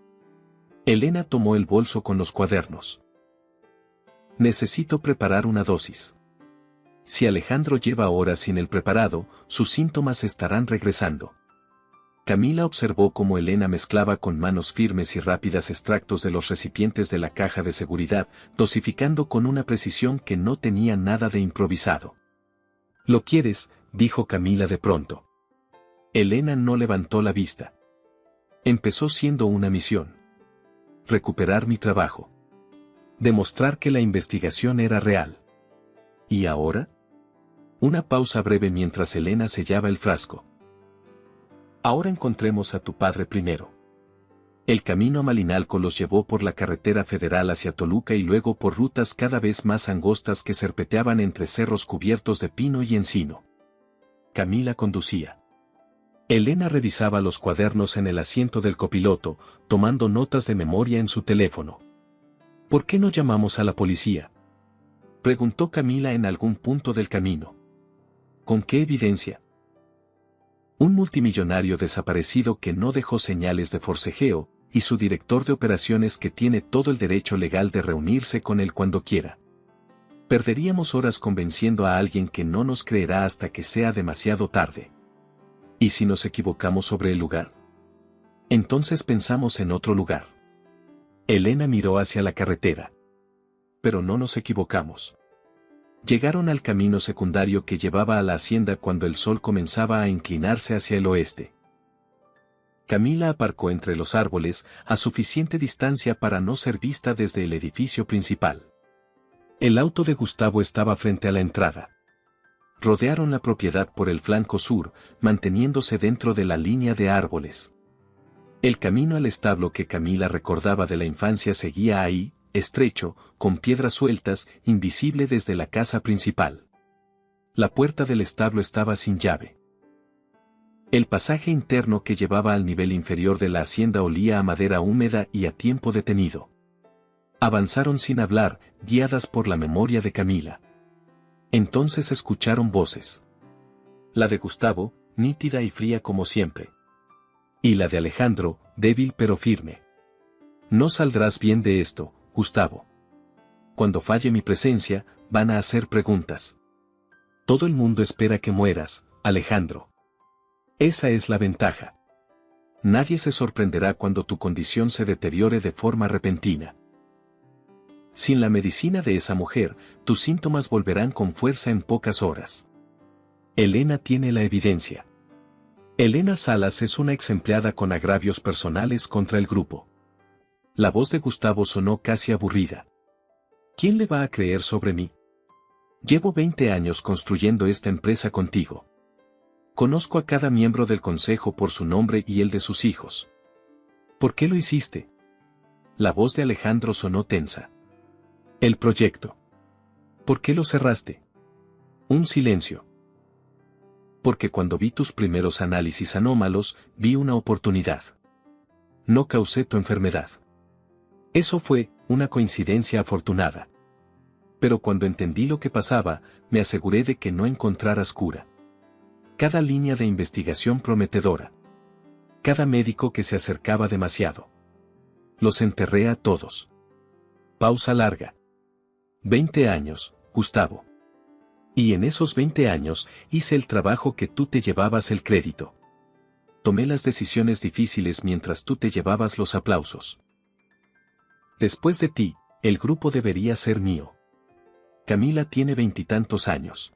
Speaker 1: Elena tomó el bolso con los cuadernos. Necesito preparar una dosis. Si Alejandro lleva horas sin el preparado, sus síntomas estarán regresando. Camila observó cómo Elena mezclaba con manos firmes y rápidas extractos de los recipientes de la caja de seguridad, dosificando con una precisión que no tenía nada de improvisado. «¿Lo quieres?», dijo Camila de pronto. Elena no levantó la vista. Empezó siendo una misión. Recuperar mi trabajo. Demostrar que la investigación era real. ¿Y ahora? Una pausa breve mientras Elena sellaba el frasco. Ahora encontremos a tu padre primero. El camino a Malinalco los llevó por la carretera federal hacia Toluca y luego por rutas cada vez más angostas que serpenteaban entre cerros cubiertos de pino y encino. Camila conducía. Elena revisaba los cuadernos en el asiento del copiloto, tomando notas de memoria en su teléfono. ¿Por qué no llamamos a la policía?, preguntó Camila en algún punto del camino. ¿Con qué evidencia? Un multimillonario desaparecido que no dejó señales de forcejeo, y su director de operaciones que tiene todo el derecho legal de reunirse con él cuando quiera. Perderíamos horas convenciendo a alguien que no nos creerá hasta que sea demasiado tarde. ¿Y si nos equivocamos sobre el lugar? Entonces pensamos en otro lugar. Elena miró hacia la carretera. Pero no nos equivocamos. Llegaron al camino secundario que llevaba a la hacienda cuando el sol comenzaba a inclinarse hacia el oeste. Camila aparcó entre los árboles, a suficiente distancia para no ser vista desde el edificio principal. El auto de Gustavo estaba frente a la entrada. Rodearon la propiedad por el flanco sur, manteniéndose dentro de la línea de árboles. El camino al establo que Camila recordaba de la infancia seguía ahí, estrecho, con piedras sueltas, invisible desde la casa principal. La puerta del establo estaba sin llave. El pasaje interno que llevaba al nivel inferior de la hacienda olía a madera húmeda y a tiempo detenido. Avanzaron sin hablar, guiadas por la memoria de Camila. Entonces escucharon voces. La de Gustavo, nítida y fría como siempre. Y la de Alejandro, débil pero firme. No saldrás bien de esto, Gustavo. Cuando falle mi presencia, van a hacer preguntas. Todo el mundo espera que mueras, Alejandro. Esa es la ventaja. Nadie se sorprenderá cuando tu condición se deteriore de forma repentina. Sin la medicina de esa mujer, tus síntomas volverán con fuerza en pocas horas. Elena tiene la evidencia. Elena Salas es una ex empleada con agravios personales contra el grupo. La voz de Gustavo sonó casi aburrida. ¿Quién le va a creer sobre mí? Llevo 20 años construyendo esta empresa contigo. Conozco a cada miembro del consejo por su nombre y el de sus hijos. ¿Por qué lo hiciste? La voz de Alejandro sonó tensa. El proyecto. ¿Por qué lo cerraste? Un silencio. Porque cuando vi tus primeros análisis anómalos, vi una oportunidad. No causé tu enfermedad. Eso fue una coincidencia afortunada. Pero cuando entendí lo que pasaba, me aseguré de que no encontraras cura. Cada línea de investigación prometedora. Cada médico que se acercaba demasiado. Los enterré a todos. Pausa larga. 20 años, Gustavo. Y en esos 20 años, hice el trabajo que tú te llevabas el crédito. Tomé las decisiones difíciles mientras tú te llevabas los aplausos. Después de ti, el grupo debería ser mío. Camila tiene 20 y tantos años.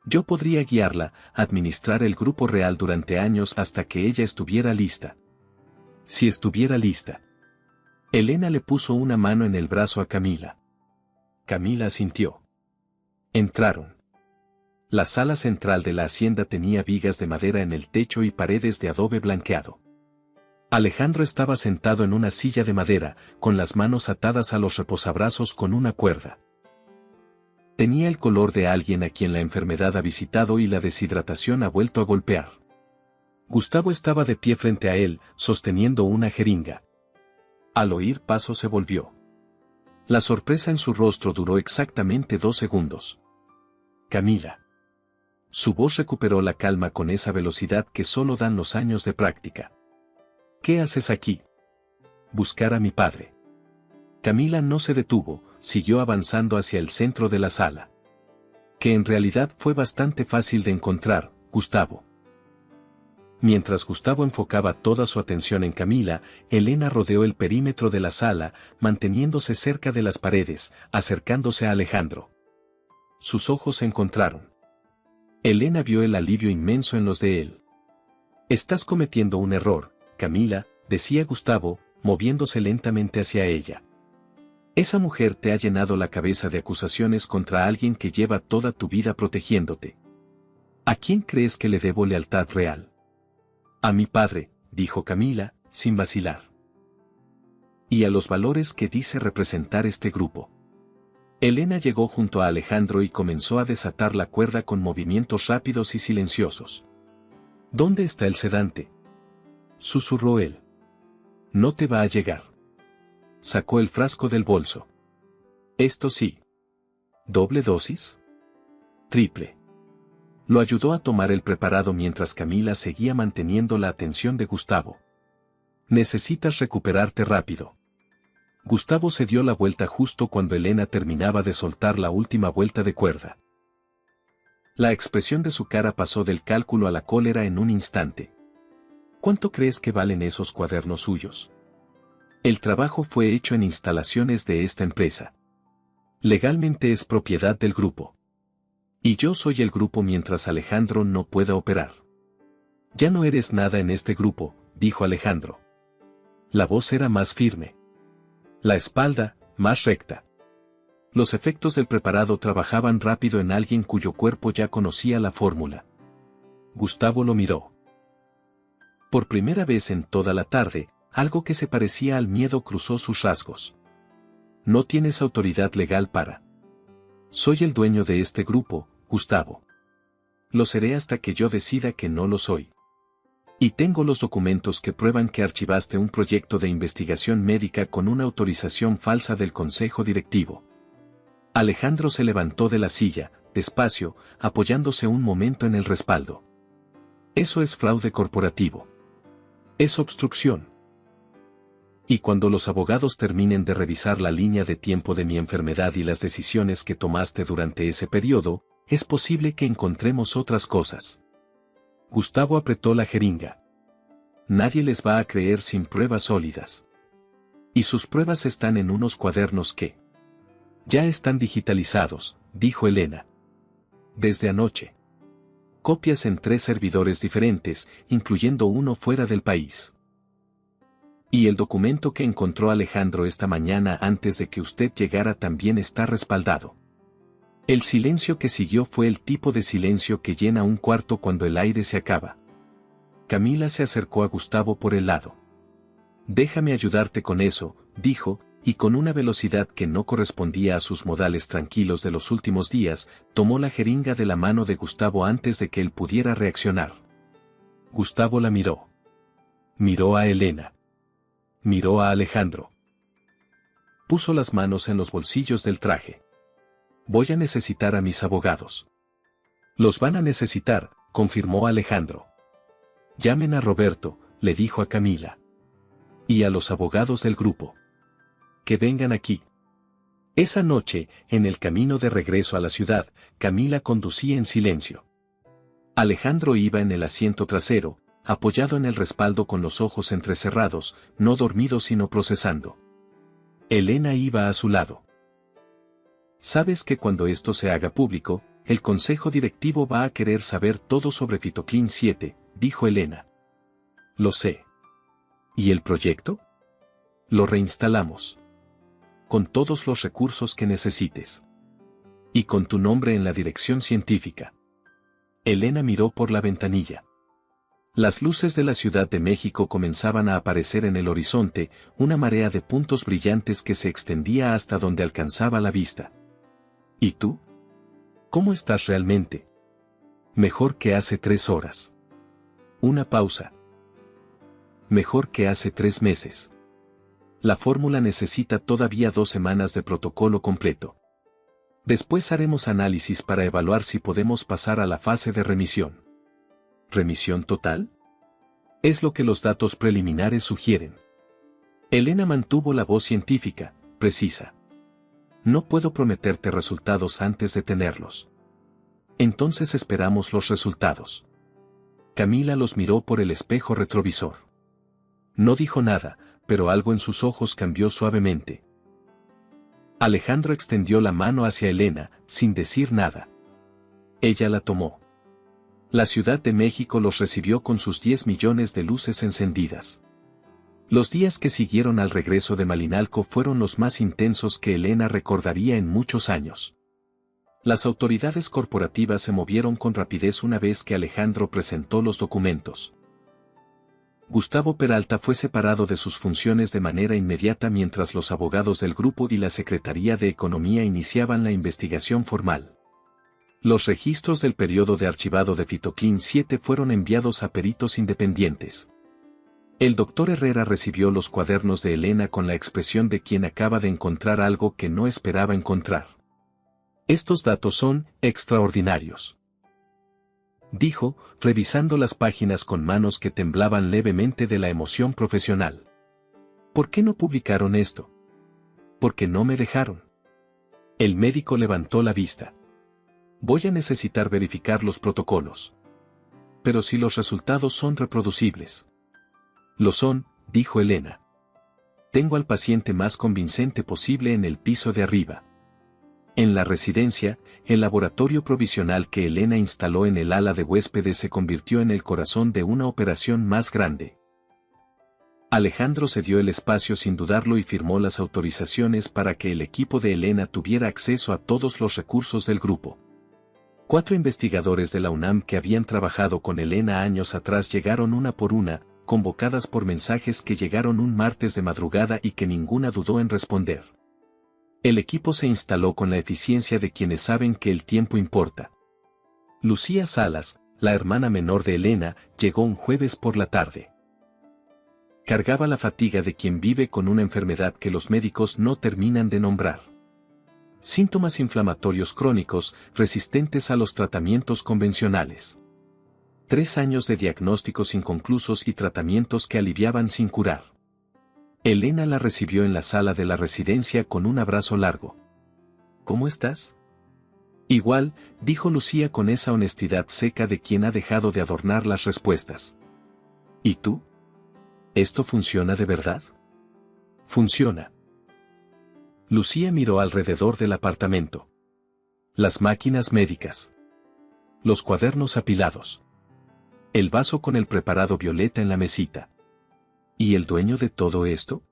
Speaker 1: Yo podría guiarla, administrar el grupo real durante años hasta que ella estuviera lista. Si estuviera lista. Elena le puso una mano en el brazo a Camila. Camila asintió. Entraron. La sala central de la hacienda tenía vigas de madera en el techo y paredes de adobe blanqueado. Alejandro estaba sentado en una silla de madera, con las manos atadas a los reposabrazos con una cuerda. Tenía el color de alguien a quien la enfermedad ha visitado y la deshidratación ha vuelto a golpear. Gustavo estaba de pie frente a él, sosteniendo una jeringa. Al oír pasos se volvió. La sorpresa en su rostro duró exactamente 2 segundos. Camila. Su voz recuperó la calma con esa velocidad que solo dan los años de práctica. ¿Qué haces aquí? Buscar a mi padre. Camila no se detuvo, siguió avanzando hacia el centro de la sala. Que en realidad fue bastante fácil de encontrar, Gustavo. Mientras Gustavo enfocaba toda su atención en Camila, Elena rodeó el perímetro de la sala, manteniéndose cerca de las paredes, acercándose a Alejandro. Sus ojos se encontraron. Elena vio el alivio inmenso en los de él. Estás cometiendo un error, Camila, decía Gustavo, moviéndose lentamente hacia ella. Esa mujer te ha llenado la cabeza de acusaciones contra alguien que lleva toda tu vida protegiéndote. ¿A quién crees que le debo lealtad real? A mi padre, dijo Camila, sin vacilar. Y a los valores que dice representar este grupo. Elena llegó junto a Alejandro y comenzó a desatar la cuerda con movimientos rápidos y silenciosos. ¿Dónde está el sedante? Susurró él. No te va a llegar. Sacó el frasco del bolso. Esto sí. ¿Doble dosis? Triple. Lo ayudó a tomar el preparado mientras Camila seguía manteniendo la atención de Gustavo. Necesitas recuperarte rápido. Gustavo se dio la vuelta justo cuando Elena terminaba de soltar la última vuelta de cuerda. La expresión de su cara pasó del cálculo a la cólera en un instante. ¿Cuánto crees que valen esos cuadernos suyos? El trabajo fue hecho en instalaciones de esta empresa. Legalmente es propiedad del grupo. Y yo soy el grupo mientras Alejandro no pueda operar. Ya no eres nada en este grupo, dijo Alejandro. La voz era más firme. La espalda, más recta. Los efectos del preparado trabajaban rápido en alguien cuyo cuerpo ya conocía la fórmula. Gustavo lo miró. Por primera vez en toda la tarde, algo que se parecía al miedo cruzó sus rasgos. No tienes autoridad legal para. Soy el dueño de este grupo, Gustavo. Lo seré hasta que yo decida que no lo soy. Y tengo los documentos que prueban que archivaste un proyecto de investigación médica con una autorización falsa del consejo directivo. Alejandro se levantó de la silla, despacio, apoyándose un momento en el respaldo. Eso es fraude corporativo. Es obstrucción. Y cuando los abogados terminen de revisar la línea de tiempo de mi enfermedad y las decisiones que tomaste durante ese periodo, es posible que encontremos otras cosas. Gustavo apretó la jeringa. Nadie les va a creer sin pruebas sólidas. Y sus pruebas están en unos cuadernos que ya están digitalizados, dijo Elena. Desde anoche. Copias en 3 servidores diferentes, incluyendo uno fuera del país. Y el documento que encontró Alejandro esta mañana antes de que usted llegara también está respaldado. El silencio que siguió fue el tipo de silencio que llena un cuarto cuando el aire se acaba. Camila se acercó a Gustavo por el lado. Déjame ayudarte con eso, dijo, y con una velocidad que no correspondía a sus modales tranquilos de los últimos días, tomó la jeringa de la mano de Gustavo antes de que él pudiera reaccionar. Gustavo la miró. Miró a Elena. Miró a Alejandro. Puso las manos en los bolsillos del traje. Voy a necesitar a mis abogados. Los van a necesitar, confirmó Alejandro. Llamen a Roberto, le dijo a Camila. Y a los abogados del grupo. Que vengan aquí. Esa noche, en el camino de regreso a la ciudad, Camila conducía en silencio. Alejandro iba en el asiento trasero, apoyado en el respaldo con los ojos entrecerrados, no dormido sino procesando. Elena iba a su lado. Sabes que cuando esto se haga público, el consejo directivo va a querer saber todo sobre Fitoclin 7, dijo Elena. Lo sé. ¿Y el proyecto? Lo reinstalamos. Con todos los recursos que necesites. Y con tu nombre en la dirección científica. Elena miró por la ventanilla. Las luces de la Ciudad de México comenzaban a aparecer en el horizonte, una marea de puntos brillantes que se extendía hasta donde alcanzaba la vista. ¿Y tú? ¿Cómo estás realmente? Mejor que hace 3 horas. Una pausa. Mejor que hace 3 meses. La fórmula necesita todavía 2 semanas de protocolo completo. Después haremos análisis para evaluar si podemos pasar a la fase de remisión. ¿Remisión total? Es lo que los datos preliminares sugieren. Elena mantuvo la voz científica, precisa. No puedo prometerte resultados antes de tenerlos. Entonces esperamos los resultados. Camila los miró por el espejo retrovisor. No dijo nada, pero algo en sus ojos cambió suavemente. Alejandro extendió la mano hacia Elena, sin decir nada. Ella la tomó. La Ciudad de México los recibió con sus 10 millones de luces encendidas. Los días que siguieron al regreso de Malinalco fueron los más intensos que Elena recordaría en muchos años. Las autoridades corporativas se movieron con rapidez una vez que Alejandro presentó los documentos. Gustavo Peralta fue separado de sus funciones de manera inmediata mientras los abogados del grupo y la Secretaría de Economía iniciaban la investigación formal. Los registros del periodo de archivado de Fitoclin 7 fueron enviados a peritos independientes. El doctor Herrera recibió los cuadernos de Elena con la expresión de quien acaba de encontrar algo que no esperaba encontrar. Estos datos son extraordinarios, dijo, revisando las páginas con manos que temblaban levemente de la emoción profesional. ¿Por qué no publicaron esto? Porque no me dejaron. El médico levantó la vista. Voy a necesitar verificar los protocolos. Pero si los resultados son reproducibles. Lo son, dijo Elena. Tengo al paciente más convincente posible en el piso de arriba. En la residencia, el laboratorio provisional que Elena instaló en el ala de huéspedes se convirtió en el corazón de una operación más grande. Alejandro cedió el espacio sin dudarlo y firmó las autorizaciones para que el equipo de Elena tuviera acceso a todos los recursos del grupo. 4 investigadores de la UNAM que habían trabajado con Elena años atrás llegaron una por una, convocadas por mensajes que llegaron un martes de madrugada y que ninguna dudó en responder. El equipo se instaló con la eficiencia de quienes saben que el tiempo importa. Lucía Salas, la hermana menor de Elena, llegó un jueves por la tarde. Cargaba la fatiga de quien vive con una enfermedad que los médicos no terminan de nombrar. Síntomas inflamatorios crónicos, resistentes a los tratamientos convencionales. 3 años de diagnósticos inconclusos y tratamientos que aliviaban sin curar. Elena la recibió en la sala de la residencia con un abrazo largo. ¿Cómo estás? Igual, dijo Lucía con esa honestidad seca de quien ha dejado de adornar las respuestas. ¿Y tú? ¿Esto funciona de verdad? Funciona. Lucía miró alrededor del apartamento. Las máquinas médicas. Los cuadernos apilados. El vaso con el preparado violeta en la mesita. ¿Y el dueño de todo esto?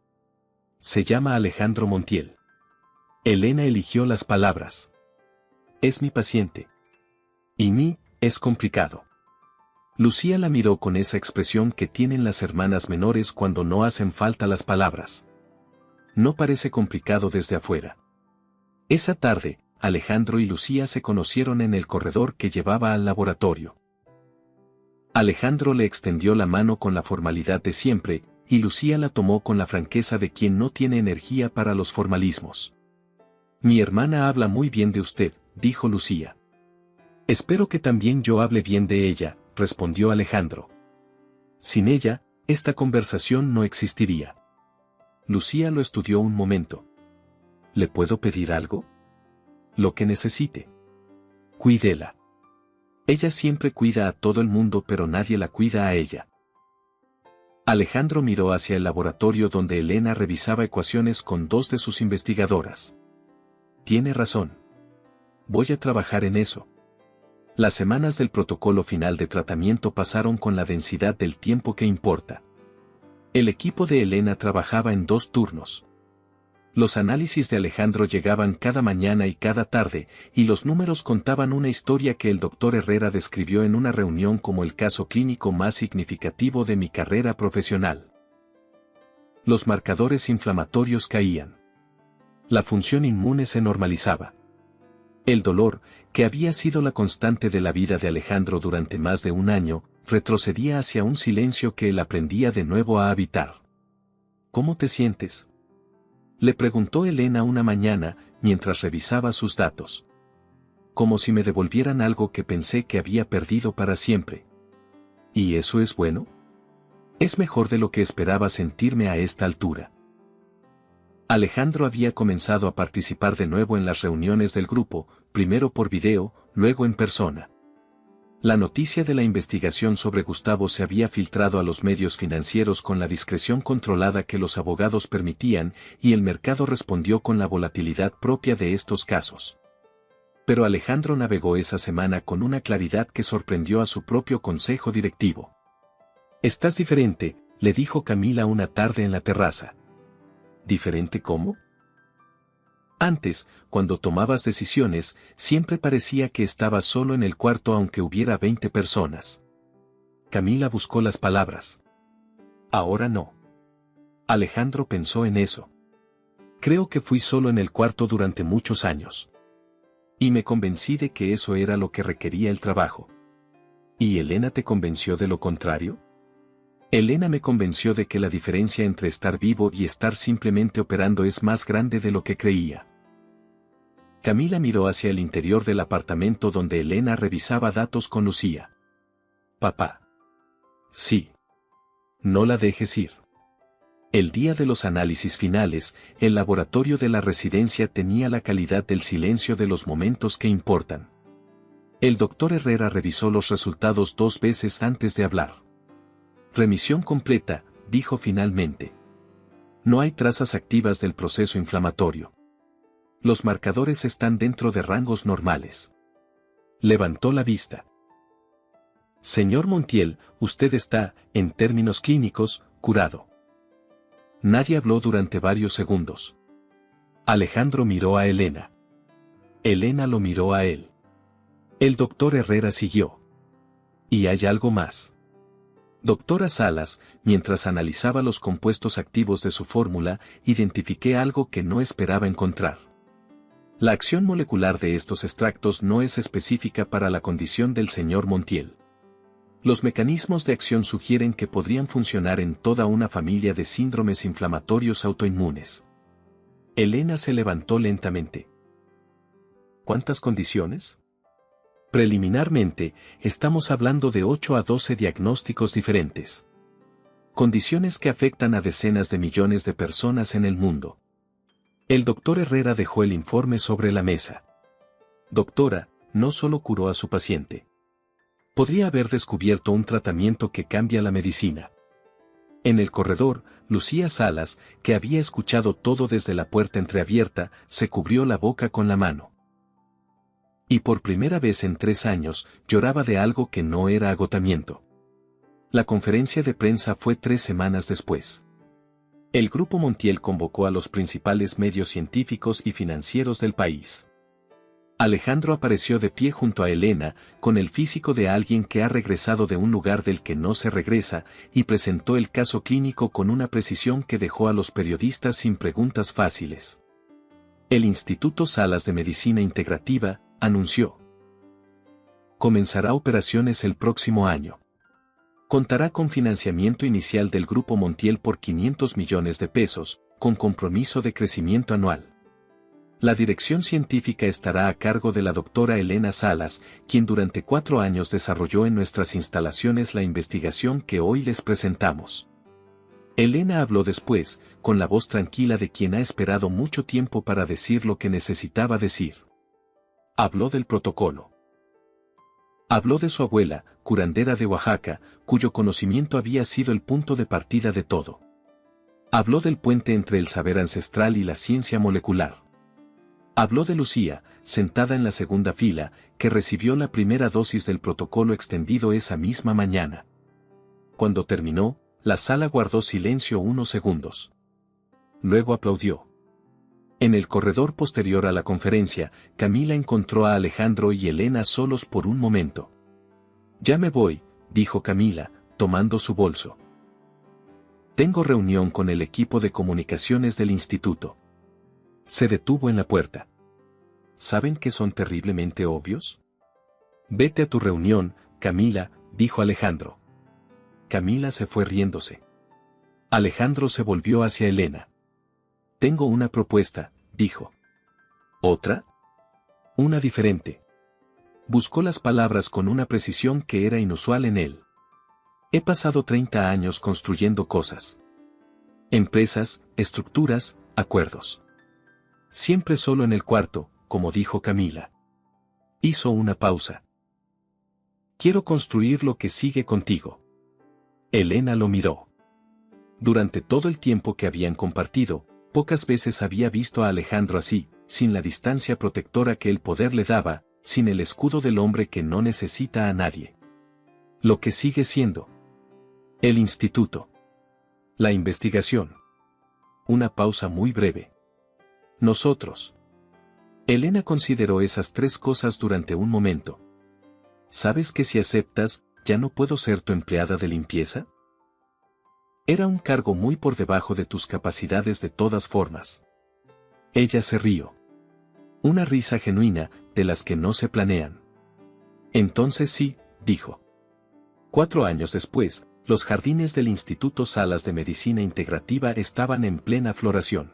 Speaker 1: Se llama Alejandro Montiel. Elena eligió las palabras. Es mi paciente. Y mí, es complicado. Lucía la miró con esa expresión que tienen las hermanas menores cuando no hacen falta las palabras. No parece complicado desde afuera. Esa tarde, Alejandro y Lucía se conocieron en el corredor que llevaba al laboratorio. Alejandro le extendió la mano con la formalidad de siempre, y Lucía la tomó con la franqueza de quien no tiene energía para los formalismos. Mi hermana habla muy bien de usted, dijo Lucía. Espero que también yo hable bien de ella, respondió Alejandro. Sin ella, esta conversación no existiría. Lucía lo estudió un momento. ¿Le puedo pedir algo? Lo que necesite. Cuídela. Ella siempre cuida a todo el mundo pero nadie la cuida a ella. Alejandro miró hacia el laboratorio donde Elena revisaba ecuaciones con 2 de sus investigadoras. Tiene razón. Voy a trabajar en eso. Las semanas del protocolo final de tratamiento pasaron con la densidad del tiempo que importa. El equipo de Elena trabajaba en 2 turnos. Los análisis de Alejandro llegaban cada mañana y cada tarde, y los números contaban una historia que el doctor Herrera describió en una reunión como el caso clínico más significativo de mi carrera profesional. Los marcadores inflamatorios caían. La función inmune se normalizaba. El dolor, que había sido la constante de la vida de Alejandro durante más de un año, retrocedía hacia un silencio que él aprendía de nuevo a habitar. ¿Cómo te sientes? Le preguntó Elena una mañana, mientras revisaba sus datos. Como si me devolvieran algo que pensé que había perdido para siempre. ¿Y eso es bueno? Es mejor de lo que esperaba sentirme a esta altura. Alejandro había comenzado a participar de nuevo en las reuniones del grupo, primero por video, luego en persona. La noticia de la investigación sobre Gustavo se había filtrado a los medios financieros con la discreción controlada que los abogados permitían, y el mercado respondió con la volatilidad propia de estos casos. Pero Alejandro navegó esa semana con una claridad que sorprendió a su propio consejo directivo. «Estás diferente», le dijo Camila una tarde en la terraza. ¿Diferente cómo? Antes, cuando tomabas decisiones, siempre parecía que estabas solo en el cuarto aunque hubiera 20 personas. Camila buscó las palabras. Ahora no. Alejandro pensó en eso. Creo que fui solo en el cuarto durante muchos años. Y me convencí de que eso era lo que requería el trabajo. ¿Y Elena te convenció de lo contrario? Elena me convenció de que la diferencia entre estar vivo y estar simplemente operando es más grande de lo que creía. Camila miró hacia el interior del apartamento donde Elena revisaba datos con Lucía. Papá. Sí. No la dejes ir. El día de los análisis finales, el laboratorio de la residencia tenía la calidad del silencio de los momentos que importan. El doctor Herrera revisó los resultados 2 veces antes de hablar. Remisión completa, dijo finalmente. No hay trazas activas del proceso inflamatorio. Los marcadores están dentro de rangos normales. Levantó la vista. Señor Montiel, usted está, en términos clínicos, curado. Nadie habló durante varios segundos. Alejandro miró a Elena. Elena lo miró a él. El doctor Herrera siguió. ¿Y hay algo más? Doctora Salas, mientras analizaba los compuestos activos de su fórmula, identifiqué algo que no esperaba encontrar. La acción molecular de estos extractos no es específica para la condición del señor Montiel. Los mecanismos de acción sugieren que podrían funcionar en toda una familia de síndromes inflamatorios autoinmunes. Elena se levantó lentamente. ¿Cuántas condiciones? Preliminarmente, estamos hablando de 8 a 12 diagnósticos diferentes. Condiciones que afectan a decenas de millones de personas en el mundo. El doctor Herrera dejó el informe sobre la mesa. Doctora, no solo curó a su paciente. Podría haber descubierto un tratamiento que cambia la medicina. En el corredor, Lucía Salas, que había escuchado todo desde la puerta entreabierta, se cubrió la boca con la mano. Y por primera vez en 3 años, lloraba de algo que no era agotamiento. La conferencia de prensa fue 3 semanas después. El Grupo Montiel convocó a los principales medios científicos y financieros del país. Alejandro apareció de pie junto a Elena, con el físico de alguien que ha regresado de un lugar del que no se regresa, y presentó el caso clínico con una precisión que dejó a los periodistas sin preguntas fáciles. El Instituto Salas de Medicina Integrativa anunció. Comenzará operaciones el próximo año. Contará con financiamiento inicial del Grupo Montiel por 500 millones de pesos, con compromiso de crecimiento anual. La dirección científica estará a cargo de la doctora Elena Salas, quien durante 4 años desarrolló en nuestras instalaciones la investigación que hoy les presentamos. Elena habló después, con la voz tranquila de quien ha esperado mucho tiempo para decir lo que necesitaba decir. Habló del protocolo. Habló de su abuela, curandera de Oaxaca, cuyo conocimiento había sido el punto de partida de todo. Habló del puente entre el saber ancestral y la ciencia molecular. Habló de Lucía, sentada en la segunda fila, que recibió la primera dosis del protocolo extendido esa misma mañana. Cuando terminó, la sala guardó silencio unos segundos. Luego aplaudió. En el corredor posterior a la conferencia, Camila encontró a Alejandro y Elena solos por un momento. Ya me voy, dijo Camila, tomando su bolso. Tengo reunión con el equipo de comunicaciones del instituto. Se detuvo en la puerta. ¿Saben que son terriblemente obvios? Vete a tu reunión, Camila, dijo Alejandro. Camila se fue riéndose. Alejandro se volvió hacia Elena. Tengo una propuesta, dijo. ¿Otra? Una diferente. Buscó las palabras con una precisión que era inusual en él. He pasado 30 años construyendo cosas. Empresas, estructuras, acuerdos. Siempre solo en el cuarto, como dijo Camila. Hizo una pausa. Quiero construir lo que sigue contigo. Elena lo miró. Durante todo el tiempo que habían compartido, pocas veces había visto a Alejandro así, sin la distancia protectora que el poder le daba, sin el escudo del hombre que no necesita a nadie. Lo que sigue siendo. El instituto. La investigación. Una pausa muy breve. Nosotros. Elena consideró esas tres cosas durante un momento. ¿Sabes que si aceptas, ya no puedo ser tu empleada de limpieza? Era un cargo muy por debajo de tus capacidades de todas formas. Ella se rió. Una risa genuina, de las que no se planean. Entonces sí, dijo. 4 años después, los jardines del Instituto Salas de Medicina Integrativa estaban en plena floración.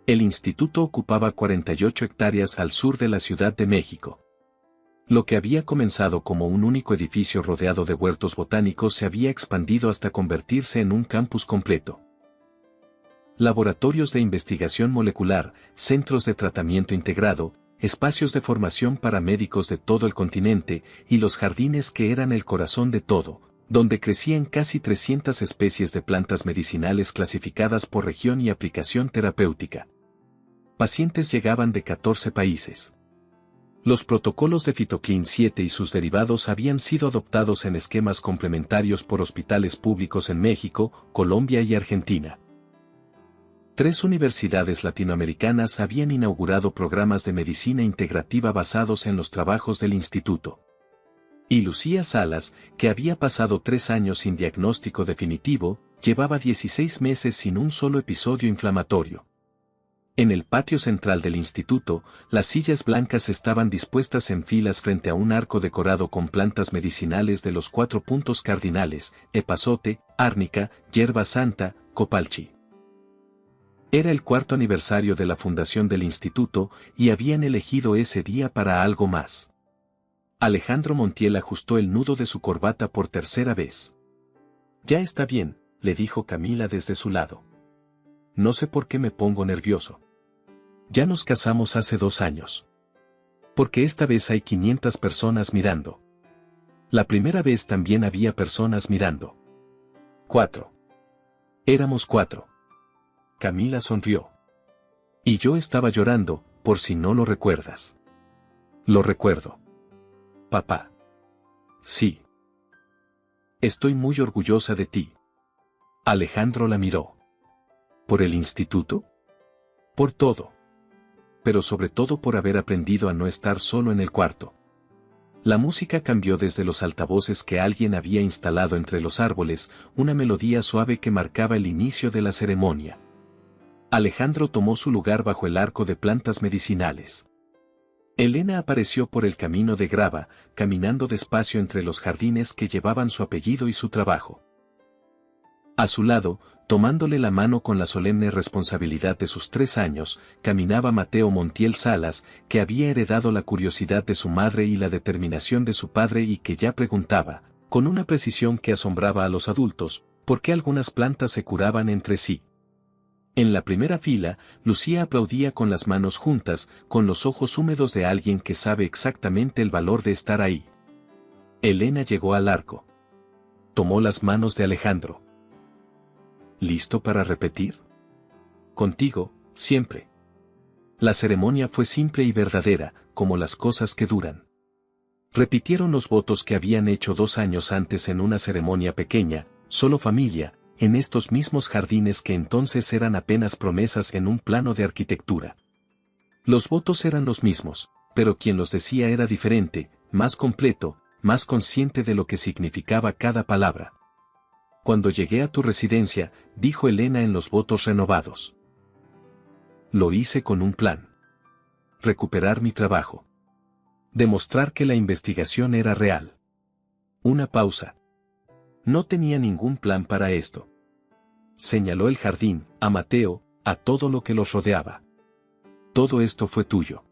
Speaker 1: El instituto ocupaba 48 hectáreas al sur de la Ciudad de México. Lo que había comenzado como un único edificio rodeado de huertos botánicos se había expandido hasta convertirse en un campus completo. Laboratorios de investigación molecular, centros de tratamiento integrado, espacios de formación para médicos de todo el continente y los jardines que eran el corazón de todo, donde crecían casi 300 especies de plantas medicinales clasificadas por región y aplicación terapéutica. Pacientes llegaban de 14 países. Los protocolos de Fitoclin 7 y sus derivados habían sido adoptados en esquemas complementarios por hospitales públicos en México, Colombia y Argentina. 3 universidades latinoamericanas habían inaugurado programas de medicina integrativa basados en los trabajos del instituto. Y Lucía Salas, que había pasado 3 años sin diagnóstico definitivo, llevaba 16 meses sin un solo episodio inflamatorio. En el patio central del instituto, las sillas blancas estaban dispuestas en filas frente a un arco decorado con plantas medicinales de los 4 puntos cardinales: epazote, árnica, hierba santa, copalchi. Era el 4º aniversario de la fundación del instituto y habían elegido ese día para algo más. Alejandro Montiel ajustó el nudo de su corbata por tercera vez. Ya está bien, le dijo Camila desde su lado. No sé por qué me pongo nervioso. Ya nos casamos hace 2 años. Porque esta vez hay 500 personas mirando. La primera vez también había personas mirando. 4. Éramos 4. Camila sonrió. Y yo estaba llorando, por si no lo recuerdas. Lo recuerdo. Papá. Sí. Estoy muy orgullosa de ti. Alejandro la miró. ¿Por el instituto? Por todo. Pero sobre todo por haber aprendido a no estar solo en el cuarto. La música cambió desde los altavoces que alguien había instalado entre los árboles, una melodía suave que marcaba el inicio de la ceremonia. Alejandro tomó su lugar bajo el arco de plantas medicinales. Elena apareció por el camino de grava, caminando despacio entre los jardines que llevaban su apellido y su trabajo. A su lado, tomándole la mano con la solemne responsabilidad de sus 3 años, caminaba Mateo Montiel Salas, que había heredado la curiosidad de su madre y la determinación de su padre y que ya preguntaba, con una precisión que asombraba a los adultos, por qué algunas plantas se curaban entre sí. En la primera fila, Lucía aplaudía con las manos juntas, con los ojos húmedos de alguien que sabe exactamente el valor de estar ahí. Elena llegó al arco. Tomó las manos de Alejandro. ¿Listo para repetir? Contigo, siempre. La ceremonia fue simple y verdadera, como las cosas que duran. Repitieron los votos que habían hecho 2 años antes en una ceremonia pequeña, solo familia, en estos mismos jardines que entonces eran apenas promesas en un plano de arquitectura. Los votos eran los mismos, pero quien los decía era diferente, más completo, más consciente de lo que significaba cada palabra. Cuando llegué a tu residencia, dijo Elena en los votos renovados. Lo hice con un plan. Recuperar mi trabajo. Demostrar que la investigación era real. Una pausa. No tenía ningún plan para esto. Señaló el jardín, a Mateo, a todo lo que los rodeaba. Todo esto fue tuyo.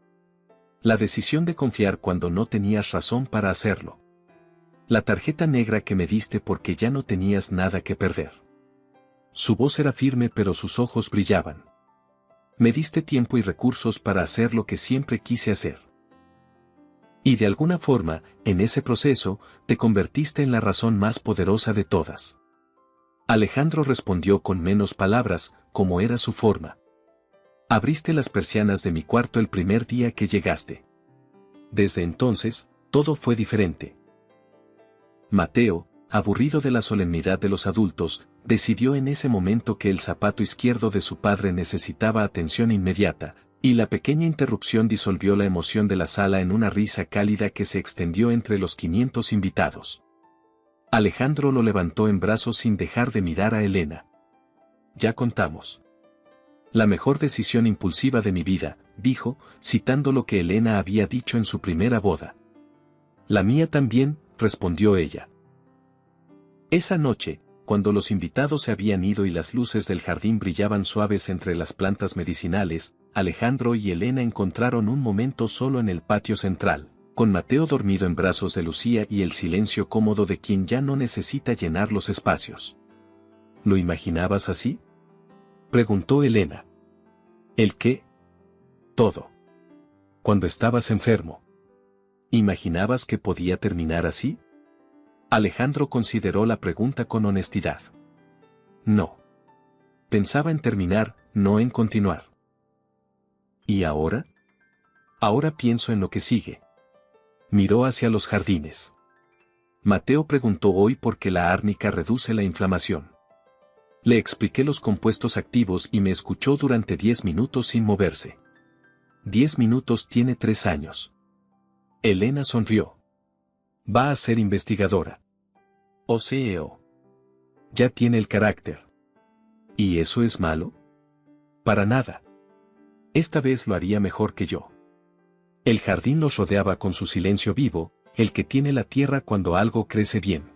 Speaker 1: La decisión de confiar cuando no tenías razón para hacerlo. La tarjeta negra que me diste porque ya no tenías nada que perder. Su voz era firme pero sus ojos brillaban. Me diste tiempo y recursos para hacer lo que siempre quise hacer. Y de alguna forma, en ese proceso, te convertiste en la razón más poderosa de todas. Alejandro respondió con menos palabras, como era su forma. Abriste las persianas de mi cuarto el primer día que llegaste. Desde entonces, todo fue diferente. Mateo, aburrido de la solemnidad de los adultos, decidió en ese momento que el zapato izquierdo de su padre necesitaba atención inmediata, y la pequeña interrupción disolvió la emoción de la sala en una risa cálida que se extendió entre los 500 invitados. Alejandro lo levantó en brazos sin dejar de mirar a Elena. Ya contamos. La mejor decisión impulsiva de mi vida, dijo, citando lo que Elena había dicho en su primera boda. La mía también, respondió ella. Esa noche, cuando los invitados se habían ido y las luces del jardín brillaban suaves entre las plantas medicinales, Alejandro y Elena encontraron un momento solo en el patio central, con Mateo dormido en brazos de Lucía y el silencio cómodo de quien ya no necesita llenar los espacios. ¿Lo imaginabas así?, preguntó Elena. ¿El qué? Todo. Cuando estabas enfermo. ¿Imaginabas que podía terminar así? Alejandro consideró la pregunta con honestidad. No. Pensaba en terminar, no en continuar. ¿Y ahora? Ahora pienso en lo que sigue. Miró hacia los jardines. Mateo preguntó hoy por qué la árnica reduce la inflamación. Le expliqué los compuestos activos y me escuchó durante 10 minutos sin moverse. 10 minutos tiene 3 años. Elena sonrió. Va a ser investigadora. O CEO. Ya tiene el carácter. ¿Y eso es malo? Para nada. Esta vez lo haría mejor que yo. El jardín los rodeaba con su silencio vivo, el que tiene la tierra cuando algo crece bien.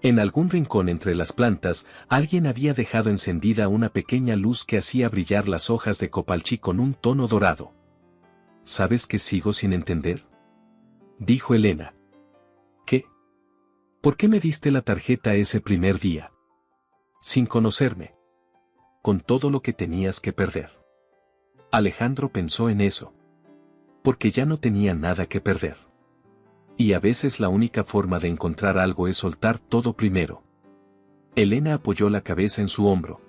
Speaker 1: En algún rincón entre las plantas, alguien había dejado encendida una pequeña luz que hacía brillar las hojas de copalchí con un tono dorado. ¿Sabes qué sigo sin entender?, dijo Elena. ¿Qué? ¿Por qué me diste la tarjeta ese primer día? Sin conocerme. Con todo lo que tenías que perder. Alejandro pensó en eso. Porque ya no tenía nada que perder. Y a veces la única forma de encontrar algo es soltar todo primero. Elena apoyó la cabeza en su hombro.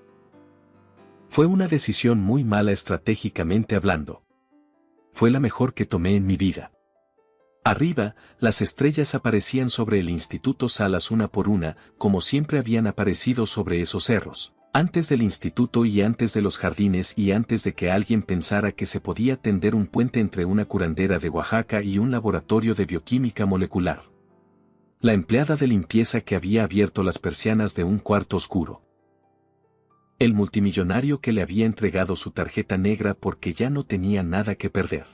Speaker 1: Fue una decisión muy mala estratégicamente hablando. Fue la mejor que tomé en mi vida. Arriba, las estrellas aparecían sobre el Instituto Salas una por una, como siempre habían aparecido sobre esos cerros, antes del instituto y antes de los jardines y antes de que alguien pensara que se podía tender un puente entre una curandera de Oaxaca y un laboratorio de bioquímica molecular. La empleada de limpieza que había abierto las persianas de un cuarto oscuro. El multimillonario que le había entregado su tarjeta negra porque ya no tenía nada que perder.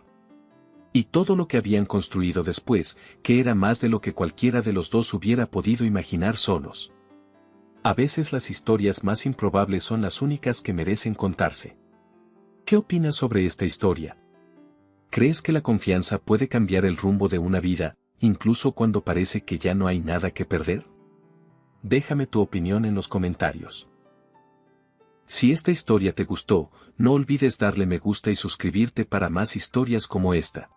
Speaker 1: Y todo lo que habían construido después, que era más de lo que cualquiera de los dos hubiera podido imaginar solos. A veces las historias más improbables son las únicas que merecen contarse. ¿Qué opinas sobre esta historia? ¿Crees que la confianza puede cambiar el rumbo de una vida, incluso cuando parece que ya no hay nada que perder? Déjame tu opinión en los comentarios. Si esta historia te gustó, no olvides darle me gusta y suscribirte para más historias como esta.